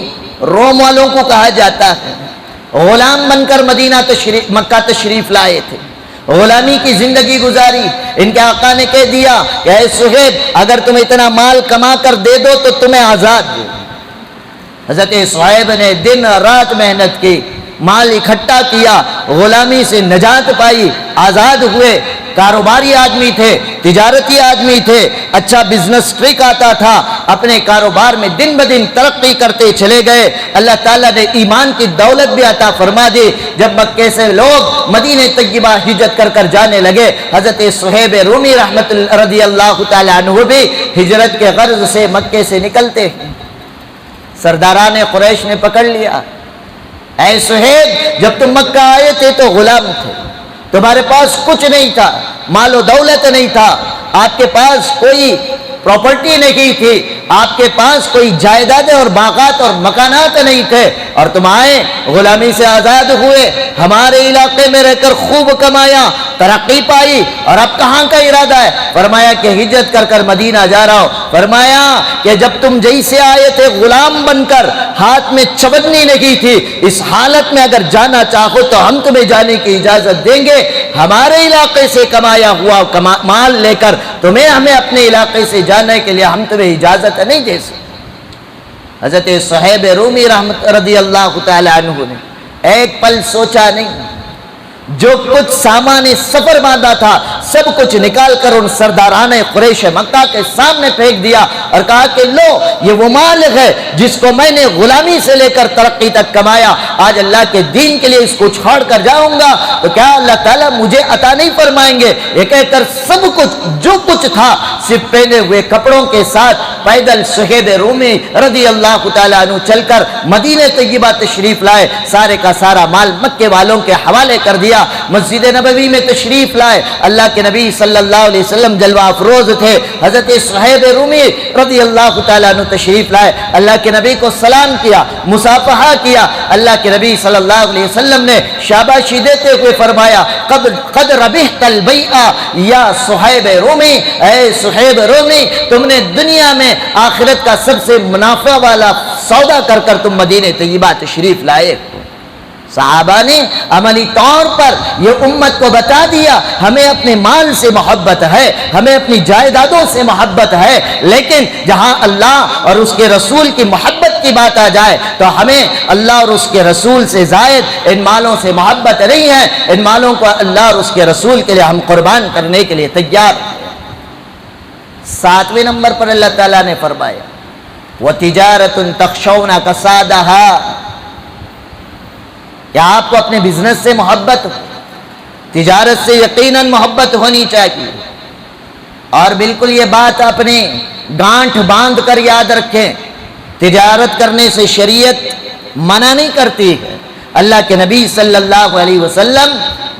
روم والوں کو کہا جاتا ہے، غلام بن کر مکہ تشریف لائے تھے، غلامی کی زندگی گزاری۔ ان کے آقا نے کہہ دیا کہ اے صہیب اگر تم اتنا مال کما کر دے دو تو تمہیں آزاد دو۔ حضرت صہیب نے دن رات محنت کی، مال اکٹھا کیا، غلامی سے نجات پائی، آزاد ہوئے۔ کاروباری آدمی تھے، تجارتی آدمی تھے، اچھا بزنس ٹرک آتا تھا، اپنے کاروبار میں دن بدن ترقی کرتے چلے گئے۔ اللہ تعالیٰ نے ایمان کی دولت بھی عطا فرما دی۔ جب مکے سے لوگ مدینہ طیبہ ہجرت کر کر جانے لگے، حضرت صہیب رومی رضی اللہ تعالیٰ عنہ بھی ہجرت کے غرض سے مکے سے نکلتے ہیں۔ سرداران قریش نے پکڑ لیا، اے صہیب جب تم مکہ آئے تھے تو غلام تھے، تمہارے پاس کچھ نہیں تھا، مال و دولت نہیں تھا، آپ کے پاس کوئی پراپرٹی نہیں تھی، آپ کے پاس کوئی جائیداد اور باغات اور مکانات نہیں تھے، اور تم آئے غلامی سے آزاد ہوئے، ہمارے علاقے میں رہ کر خوب کمایا، ترقی پائی، اور اب کہاں کا ارادہ ہے؟ فرمایا کہ ہجرت کر کر مدینہ جا رہا ہوں۔ فرمایا کہ جب تم جیسے آئے تھے غلام بن کر، ہاتھ میں چودنی نہیں تھی، اس حالت میں اگر جانا چاہو تو ہم تمہیں جانے کی اجازت دیں گے، ہمارے علاقے سے کمایا ہوا مال لے کر تمہیں ہمیں اپنے علاقے سے جانے کے لیے ہم تمہیں اجازت نہیں دے سکتے۔ حضرت صہیب رومی رضی اللہ تعالی عنہ نے ایک پل سوچا نہیں، جو کچھ سامان سفر باندھا تھا سب کچھ نکال کر ان سرداران قریش مکہ کے سامنے پھینک دیا اور کہا کہ لو یہ وہ مال ہے جس کو میں نے غلامی سے لے کر ترقی تک کمایا، آج اللہ کے دین کے لیے اس کو چھوڑ کر جاؤں گا تو کیا اللہ تعالیٰ مجھے عطا نہیں فرمائیں گے؟ یہ کہہ کر سب کچھ جو کچھ تھا صرف پہنے ہوئے کپڑوں کے ساتھ پیدل صہیب رومی رضی اللہ تعالیٰ عنہ چل کر مدینہ طیبہ تشریف لائے، سارے کا سارا مال مکے والوں کے حوالے کر دیا، مسجد نبوی میں تشریف لائے، اللہ کے کے نبی صلی اللہ علیہ وسلم جلوہ افروز تھے. حضرت صہیب رومی رضی اللہ تعالیٰ عنہ تشریف لائے, اللہ کے نبی کو سلام کیا, مصافحہ کیا. اللہ کے نبی صلی اللہ علیہ وسلم نے شاباشی دیتے ہوئے فرمایا, قد ربحت البیع یا صہیب رومی, اے صہیب رومی تم نے دنیا میں آخرت کا سب سے منافع والا سودا کر تم مدینہ طیبہ تشریف لائے. صحابہ نے عملی طور پر یہ امت کو بتا دیا, ہمیں اپنے مال سے محبت ہے, ہمیں اپنی جائیدادوں سے محبت ہے, لیکن جہاں اللہ اور اس کے رسول کی محبت کی بات آ جائے تو ہمیں اللہ اور اس کے رسول سے زائد ان مالوں سے محبت نہیں ہے. ان مالوں کو اللہ اور اس کے رسول کے لیے ہم قربان کرنے کے لیے تیار ہیں. 7ویں نمبر پر اللہ تعالیٰ نے فرمایا وَتِجَارَةٌ تَخْشَوْنَ كَسَادَهَا, کیا آپ کو اپنے بزنس سے محبت, تجارت سے یقیناً محبت ہونی چاہیے. اور بالکل یہ بات اپنے گانٹھ باندھ کر یاد رکھیں, تجارت کرنے سے شریعت منع نہیں کرتی ہے. اللہ کے نبی صلی اللہ علیہ وسلم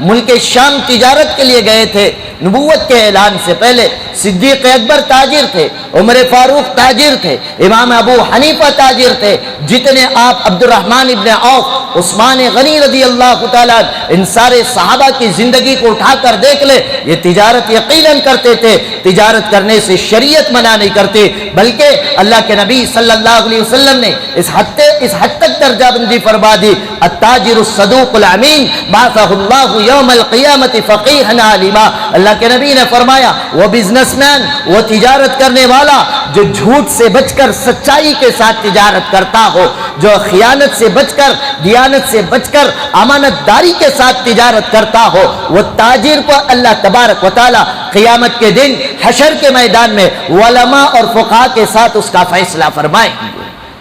ملک شام تجارت کے لیے گئے تھے. نبوت کے اعلان سے پہلے صدیق اکبر تاجر تھے, عمر فاروق تاجر تھے, امام ابو حنیفہ تاجر تھے. جتنے آپ عبد الرحمن ابن عوف, عثمان غنی رضی اللہ تعالیٰ, ان سارے صحابہ کی زندگی کو اٹھا کر دیکھ لے, یہ تجارت یقیناً کرتے تھے. تجارت کرنے سے شریعت منع نہیں کرتی, بلکہ اللہ کے نبی صلی اللہ علیہ وسلم نے اس حد تک درجہ بندی فرما دی, التاجر الصدوق الامین بعثہ اللہ یوم القیامت فقیہا علیما. اللہ کے نبی نے فرمایا وہ بزنس مین, وہ تجارت کرنے والا جو جھوٹ سے بچ کر سچائی کے ساتھ تجارت کرتا ہو, جو خیانت سے بچ کر, دیانت سے بچ کر امانت داری کے ساتھ تجارت کرتا ہو, وہ تاجر کو اللہ تبارک و تعالی قیامت کے دن حشر کے میدان میں علماء اور فقہاء کے ساتھ اس کا فیصلہ فرمائیں گے.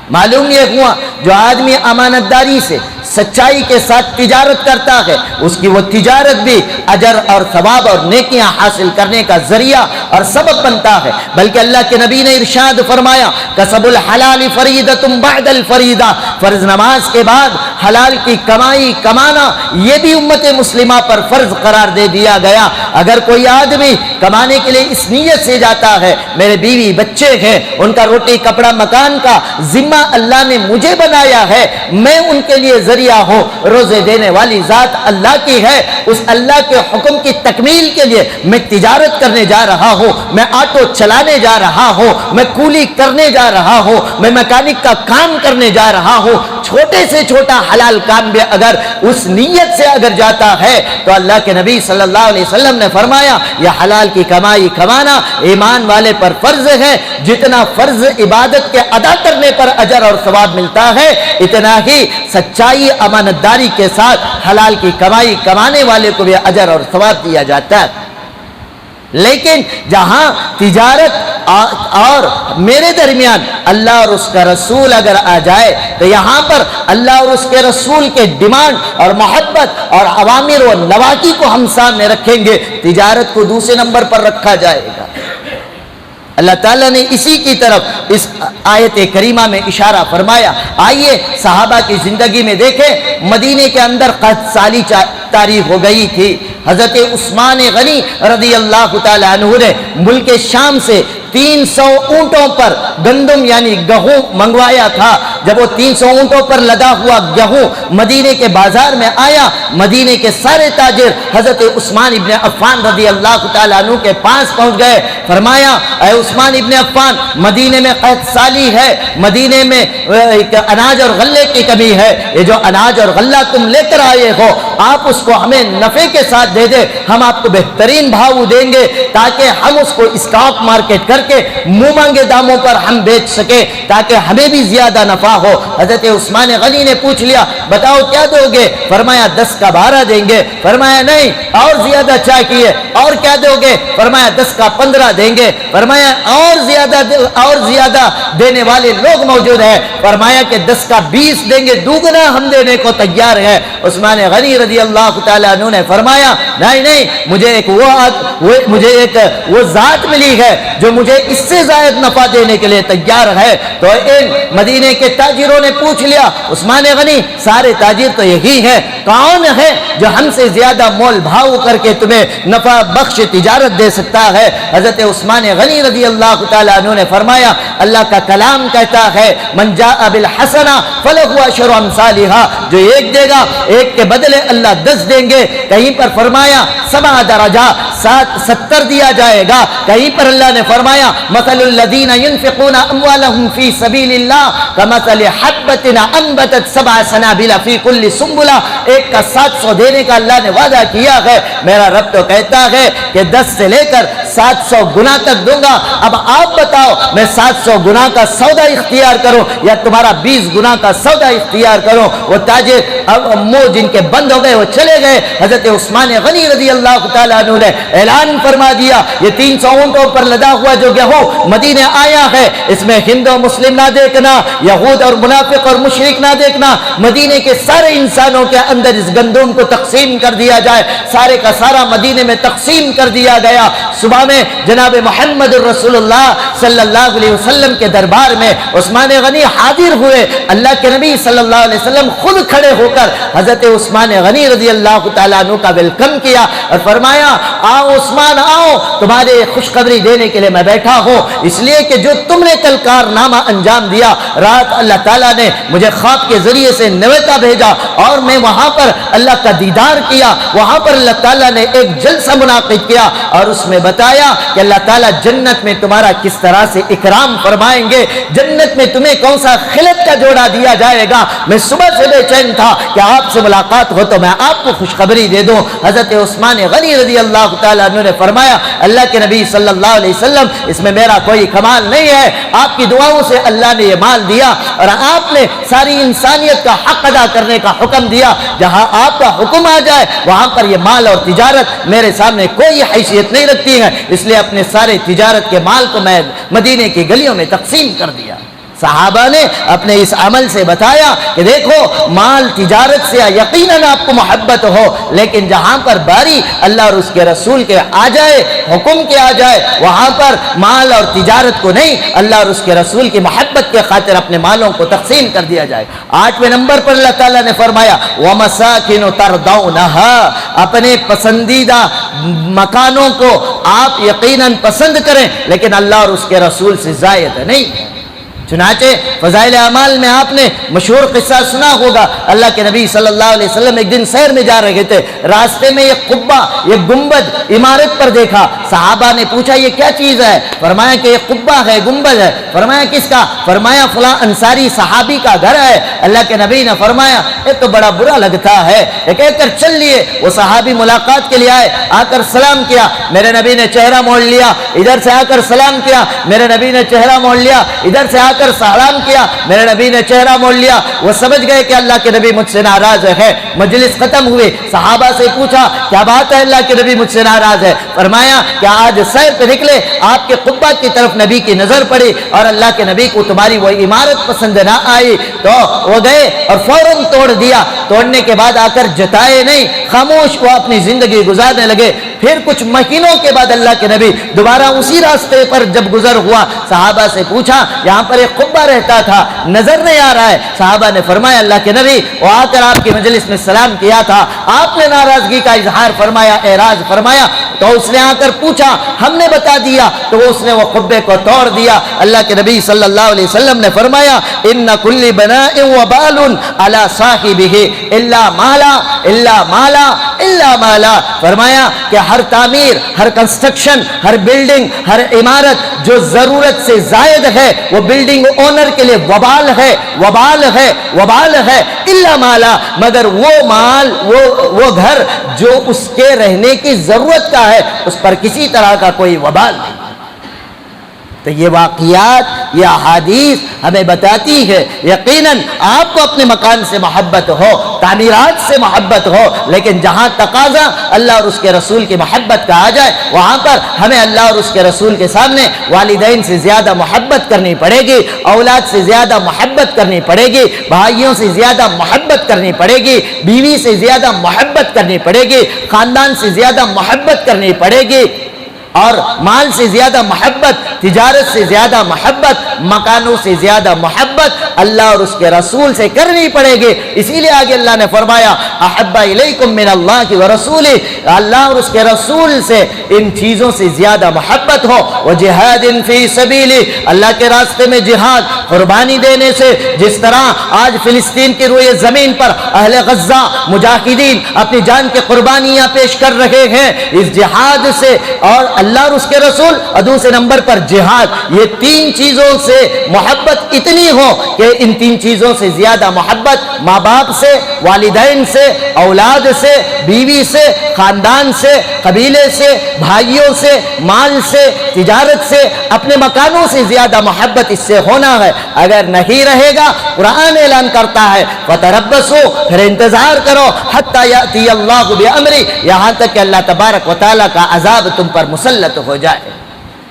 معلوم یہ ہوا جو آدمی امانت داری سے, سچائی کے ساتھ تجارت کرتا ہے, اس کی وہ تجارت بھی اجر اور ثواب اور نیکیاں حاصل کرنے کا ذریعہ اور سبب بنتا ہے. بلکہ اللہ کے نبی نے ارشاد فرمایا کسب الحلال فریضۃ بعد الفریضہ, فرض نماز کے بعد حلال کی کمائی کمانا یہ بھی امت مسلمہ پر فرض قرار دے دیا گیا. اگر کوئی آدمی کمانے کے لیے اس نیت سے جاتا ہے میرے بیوی بچے ہیں, ان کا روٹی کپڑا مکان کا ذمہ اللہ نے مجھے بنایا ہے, میں ان کے لیے ذریعہ ہوں, روزے دینے والی ذات اللہ کی ہے, اس اللہ کے حکم کی تکمیل کے لیے میں تجارت کرنے جا رہا ہوں, میں آٹو چلانے جا رہا ہوں, میں کولی کرنے جا رہا ہوں, میں میکینک کا کام کرنے جا رہا ہوں. چھوٹے سے چھوٹا حلال کام بھی اگر اس نیت سے اگر جاتا ہے تو اللہ کے نبی صلی اللہ علیہ وسلم نے فرمایا یہ حلال کی کمائی کمانا ایمان والے پر فرض ہے. جتنا فرض عبادت کے ادا کرنے پر اجر اور ثواب ملتا ہے, اتنا ہی سچائی امانت داری کے ساتھ حلال کی کمائی کمانے والے کو بھی اجر اور ثواب دیا جاتا ہے. لیکن جہاں تجارت اور میرے درمیان اللہ اور اس کا رسول اگر آ جائے تو یہاں پر اللہ اور اس کے رسول کے ڈیمانڈ اور محبت اور اوامر و نواہی کو ہم سامنے رکھیں گے, تجارت کو دوسرے نمبر پر رکھا جائے گا. اللہ تعالیٰ نے اسی کی طرف اس آیت کریمہ میں اشارہ فرمایا. آئیے صحابہ کی زندگی میں دیکھیں, مدینے کے اندر قحط سالی طاری ہو گئی تھی. حضرت عثمان غنی رضی اللہ تعالیٰ عنہ نے ملک شام سے 300 اونٹوں پر گندم یعنی گہوں منگوایا تھا. جب وہ 300 اونٹوں پر لدا ہوا گہوں مدینے کے بازار میں آیا, مدینے کے سارے تاجر حضرت عثمان ابن عفان رضی اللہ تعالیٰ عنہ کے پاس پہنچ گئے. فرمایا اے عثمان ابن عفان, مدینے میں قحط سالی ہے, مدینے میں اناج اور غلے کی کمی ہے, یہ جو اناج اور غلہ تم لے کر آئے ہو آپ اس کو ہمیں نفع کے ساتھ دے دے, ہم آپ کو بہترین بھاؤ دیں گے تاکہ ہم اس کو اسٹاک مارکیٹ کر کے منہ مانگے داموں پر ہم بیچ سکے تاکہ ہمیں بھی زیادہ نفع ہو. حضرت عثمان غنی نے پوچھ لیا بتاؤ کیا دو گے؟ فرمایا 10 کا 12 دیں گے. فرمایا نہیں اور زیادہ چاہیے. اور کیا دو گے؟ فرمایا 10 کا 15 دیں گے. فرمایا اور زیادہ دینے والے لوگ موجود ہیں. فرمایا کہ 10 کا 20 دیں گے, دوگنا ہم دینے کو تیار ہے. عثمان غنی رضی اللہ اللہ تعالیٰ عنہ نے فرمایا نہیں نہیں، مجھے ایک وہ ذات ملی ہے جو مجھے اس سے زائد نفع دینے کے لیے تیار ہے۔ تو ان مدینے کے تاجروں نے پوچھ لیا عثمان غنی سارے تاجر تو یہی ہیں، کون ہے جو ہم سے زیادہ مول بھاؤ کر کے تمہیں نفع بخش تجارت دے سکتا ہے؟ حضرت عثمان غنی رضی اللہ تعالیٰ عنہ نے فرمایا اللہ کا کلام کہتا ہے من جاء بالحسنہ فلہ عشر امثالھا، جو ایک دے گا ایک کے بدلے اللہ 10 دیں گے۔ کہیں پر فرمایا 7 درجہ 70 دیا جائے گا، کہیں پر اللہ نے فرمایا مثل الذین ينفقون اموالهم فی سبیل اللہ کمثل حبۃ انبتت 7 سنابل فی کل سنبلہ، ایک کا 700 دینے کا اللہ نے وعدہ کیا ہے۔ میرا رب تو کہتا ہے کہ 10 سے لے کر 700 گنا تک دوں گا۔ اب آپ بتاؤ میں 700 گنا کا سودا اختیار کروں یا تمہارا 20 گنا کا سودا اختیار کروں؟ وہ تاجر اب منہ جن کے بند ہو گئے وہ چلے گئے۔ حضرت عثمان غنی رضی اللہ تعالیٰ عنہ نے اعلان فرما دیا یہ 300 اونٹوں پر لدا ہوا جو گیہوں مدینے آیا ہے اس میں ہندو مسلم نہ دیکھنا، یہود اور منافق اور مشرک نہ دیکھنا، مدینے کے سارے انسانوں کے اندر اس گندم کو تقسیم کر دیا جائے۔ سارے کا سارا مدینے میں تقسیم کر دیا گیا۔ صبح میں جناب محمد رسول اللہ صلی اللہ علیہ وسلم کے دربار میں عثمان غنی حاضر ہوئے۔ اللہ کے نبی صلی اللہ علیہ وسلم خود کھڑے ہو کر حضرت عثمان غنی رضی اللہ تعالیٰ عنہ کا ویلکم کیا اور فرمایا آؤ عثمان آؤ، تمہارے خوشخبری دینے کے لیے میں بیٹھا ہوں، اس لیے کہ جو تم نے کل کارنامہ انجام دیا، رات اللہ تعالیٰ نے مجھے خواب کے ذریعے سے نیوتا بھیجا اور میں وہاں پر اللہ کا دیدار کیا، وہاں پر اللہ تعالیٰ نے ایک جلسہ منعقد کیا اور اس میں بتایا کہ اللہ تعالیٰ جنت میں تمہارا کس طرح سے اکرام فرمائیں گے، جنت میں تمہیں کون سا خلط کا جوڑا دیا جائے گا۔ میں صبح سے بے چین تھا کہ آپ سے ملاقات ہو تو میں آپ کو خوشخبری دے دوں۔ حضرت عثمان غنی رضی اللہ تعالیٰ عنہ نے فرمایا اللہ کے نبی صلی اللہ علیہ وسلم اس میں میرا کوئی کمال نہیں ہے، آپ کی دعاؤں سے اللہ نے یہ مال دیا اور آپ نے ساری انسانیت کا حق ادا کرنے کا حکم دیا، جہاں آپ کا حکم آ جائے وہاں پر یہ مال اور تجارت میرے سامنے کوئی حیثیت نہیں رکھتی ہے، اس لیے اپنے سارے تجارت کے مال کو میں مدینے کی گلیوں میں تقسیم کر دیا۔ صحابہ نے اپنے اس عمل سے بتایا کہ دیکھو مال تجارت سے یقیناً آپ کو محبت ہو، لیکن جہاں پر باری اللہ اور اس کے رسول کے آ جائے، حکم کے آ جائے، وہاں پر مال اور تجارت کو نہیں اللہ اور اس کے رسول کی محبت کے خاطر اپنے مالوں کو تقسیم کر دیا جائے۔ 8ویں نمبر پر اللہ تعالیٰ نے فرمایا وَمَسَاكِنُ تَرْضَوْنَهَا، اپنے پسندیدہ مکانوں کو آپ یقیناً پسند کریں لیکن اللہ اور اس کے رسول سے زائد نہیں۔ چنانچہ فضائل اعمال میں آپ نے مشہور قصہ سنا ہوگا، اللہ کے نبی صلی اللہ علیہ وسلم ایک دن سیر میں جا رہے تھے، راستے میں یہ قبہ، یہ گنبد عمارت پر دیکھا۔ صحابہ نے پوچھا یہ کیا چیز ہے؟ فرمایا کہ یہ قبہ ہے، گنبد ہے۔ فرمایا کس کا؟ فرمایا فلاں انصاری صحابی کا گھر ہے۔ اللہ کے نبی نے فرمایا یہ تو بڑا برا لگتا ہے، یہ کہہ کر چل لیے۔ وہ صحابی ملاقات کے لیے آئے، آ کر سلام کیا، میرے نبی نے چہرہ موڑ لیا، ادھر سے آ کر سلام کیا، میرے نبی نے چہرہ موڑ لیا، ادھر سے آ کر سلام کیا، میرے نبی نے چہرہ موڑ لیا۔ وہ سمجھ گئے کہ اللہ کے نبی مجھ سے ناراض ہے۔ مجلس ختم ہوئے، صحابہ سے پوچھا کیا بات ہے اللہ کے نبی مجھ سے ناراض ہے؟ فرمایا کہ آج سیر پہ نکلے، آپ کے قبہ کی طرف نبی کی نظر پڑی اور اللہ کے نبی کو تمہاری وہ عمارت پسند نہ آئی تو وہ گئے اور فوراً توڑ دیا۔ توڑنے کے بعد آ کر جتائے نہیں، خاموش وہ اپنی زندگی گزارنے لگے۔ پھر کچھ مہینوں کے بعد اللہ کے نبی دوبارہ اسی راستے پر جب گزر ہوا، صحابہ سے پوچھا یہاں پر ایک قبہ رہتا تھا، نظر نہیں آ رہا ہے۔ صحابہ نے فرمایا اللہ کے نبی وہ آ کر آپ کی مجلس میں سلام کیا تھا، آپ نے ناراضگی کا اظہار فرمایا، اعراض فرمایا تو اس نے آ کر پوچھا، ہم نے بتا دیا تو اس نے وہ قبے کو توڑ دیا۔ اللہ کے نبی صلی اللہ علیہ وسلم نے فرمایا ان کل بناء وبال علی صاحبہ الا مالا الا مالا الا مالا، فرمایا کہ ہر تعمیر، ہر کنسٹرکشن، ہر بلڈنگ، ہر عمارت جو ضرورت سے زائد ہے وہ بلڈنگ اونر کے لیے وبال ہے، وبال ہے، وبال ہے، الا مالا، مگر وہ مال، وہ گھر جو اس کے رہنے کی ضرورت کا ہے اس پر کسی طرح کا کوئی وبال نہیں۔ تو یہ واقعات، یہ احادیث ہمیں بتاتی ہے یقیناً آپ کو اپنے مکان سے محبت ہو، تعمیرات سے محبت ہو، لیکن جہاں تقاضا اللہ اور اس کے رسول کی محبت کا آ جائے وہاں پر ہمیں اللہ اور اس کے رسول کے سامنے والدین سے زیادہ محبت کرنی پڑے گی، اولاد سے زیادہ محبت کرنی پڑے گی، بھائیوں سے زیادہ محبت کرنی پڑے گی، بیوی سے زیادہ محبت کرنی پڑے گی، خاندان سے زیادہ محبت کرنی پڑے گی، اور مال سے زیادہ محبت، تجارت سے زیادہ محبت، مکانوں سے زیادہ محبت اللہ اور اس کے رسول سے کرنی پڑے گی۔ اسی لیے آگے اللہ نے فرمایا احب الیکم من اللہ ورسولہ، اللہ اور اس کے رسول سے ان چیزوں سے زیادہ محبت ہو، وجہاد فی سبیلہ، اللہ کے راستے میں جہاد، قربانی دینے سے، جس طرح آج فلسطین کی روئے زمین پر اہل غزہ مجاہدین اپنی جان کی قربانیاں پیش کر رہے ہیں اس جہاد سے، اور اللہ اور اس کے رسول، اور دوسرے نمبر پر جہاد، یہ تین چیزوں سے محبت اتنی ہو کہ ان تین چیزوں سے زیادہ محبت ماں باپ سے، والدین سے، اولاد سے، بیوی سے، خاندان سے، قبیلے سے، بھائیوں سے، مال سے، تجارت سے، اپنے مکانوں سے زیادہ محبت اس سے ہونا ہے۔ اگر نہیں رہے گا قرآن اعلان کرتا ہے فتربصوا، پھر انتظار کرو حتی یأتی اللہ بامرہ، یہاں تک کہ اللہ تبارک و تعالیٰ کا عذاب تم پر مسلط ہو جائے۔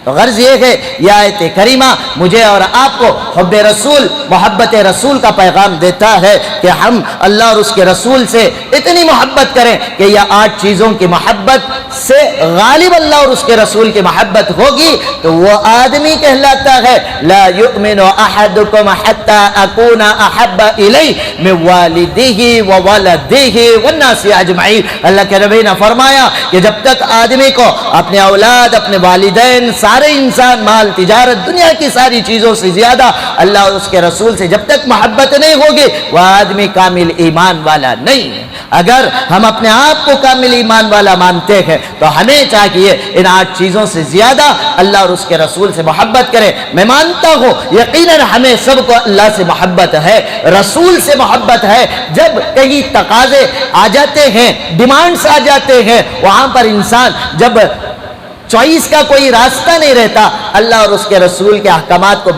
تو غرض یہ ہے یہ آیت کریمہ مجھے اور آپ کو حب رسول، محبت رسول کا پیغام دیتا ہے کہ ہم اللہ اور اس کے رسول سے اتنی محبت کریں کہ یہ 8 چیزوں کی محبت سے غالب اللہ اور اس کے رسول کی محبت ہوگی تو وہ آدمی کہلاتا ہے لا یؤمن احدکم حتی اکون احب الیہ من والدہ وولدہ والناس اجمعین۔ اللہ کے نبی نے فرمایا کہ جب تک آدمی کو اپنے اولاد، اپنے والدین، سارے انسان، مال، تجارت، دنیا کی ساری چیزوں سے زیادہ اللہ اور اس کے رسول سے جب تک محبت نہیں ہوگی وہ آدمی کامل ایمان والا نہیں ہے۔ اگر ہم اپنے آپ کو کامل ایمان والا مانتے ہیں تو ہمیں چاہیے ان 8 چیزوں سے زیادہ اللہ اور اس کے رسول سے محبت کریں۔ میں مانتا ہوں یقیناً ہمیں سب کو اللہ سے محبت ہے، رسول سے محبت ہے۔ جب کئی تقاضے آ جاتے ہیں، ڈیمانڈز آ جاتے ہیں، وہاں پر انسان جب چوائس کا کوئی راستہ نہیں رہتا، اللہ اور اس کے رسول کے احکامات کو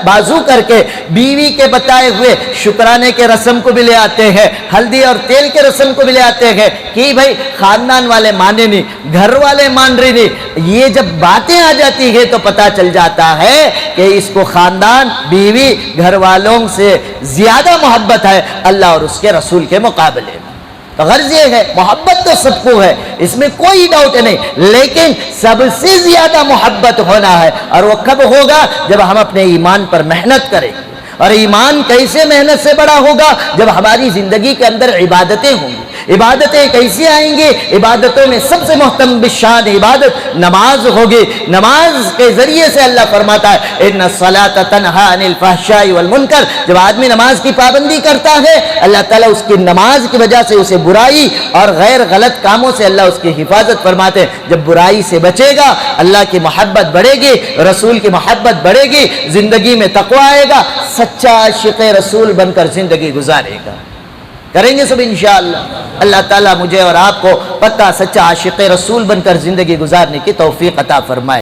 بازو کر کے بیوی کے بتائے ہوئے شکرانے کے رسم کو بھی لے آتے ہیں، ہلدی اور تیل کے رسم کو بھی لے آتے ہیں کہ بھائی خاندان والے مانے نہیں، گھر والے مان رہے نہیں۔ یہ جب باتیں آ جاتی ہے تو پتہ چل جاتا ہے کہ اس کو خاندان، بیوی، گھر والوں سے زیادہ محبت ہے اللہ اور اس کے رسول کے مقابلے میں۔ تو غرض یہ ہے محبت تو سب کو ہے، اس میں کوئی ڈاؤٹ نہیں، لیکن سب سے زیادہ محبت ہونا ہے، اور وہ کب ہوگا جب ہم اپنے ایمان پر محنت کریں۔ اور ایمان کیسے محنت سے بڑا ہوگا؟ جب ہماری زندگی کے اندر عبادتیں ہوں گی۔ عبادتیں کیسے آئیں گی؟ عبادتوں میں سب سے محترم بشان عبادت نماز ہوگی۔ نماز کے ذریعے سے اللہ فرماتا ہے ان الصلاۃ تنہی عن الفحشاء والمنکر، جب آدمی نماز کی پابندی کرتا ہے اللہ تعالیٰ اس کی نماز کی وجہ سے اسے برائی اور غیر غلط کاموں سے اللہ اس کی حفاظت فرماتے ہیں۔ جب برائی سے بچے گا اللہ کی محبت بڑھے گی، رسول کی محبت بڑھے گی، زندگی میں تقویٰ آئے گا، سچا عاشق رسول بن کر زندگی گزارے گا۔ کریں گے سب انشاءاللہ۔ اللہ تعالیٰ مجھے اور آپ کو پکا سچا عاشق رسول بن کر زندگی گزارنے کی توفیق عطا فرمائے۔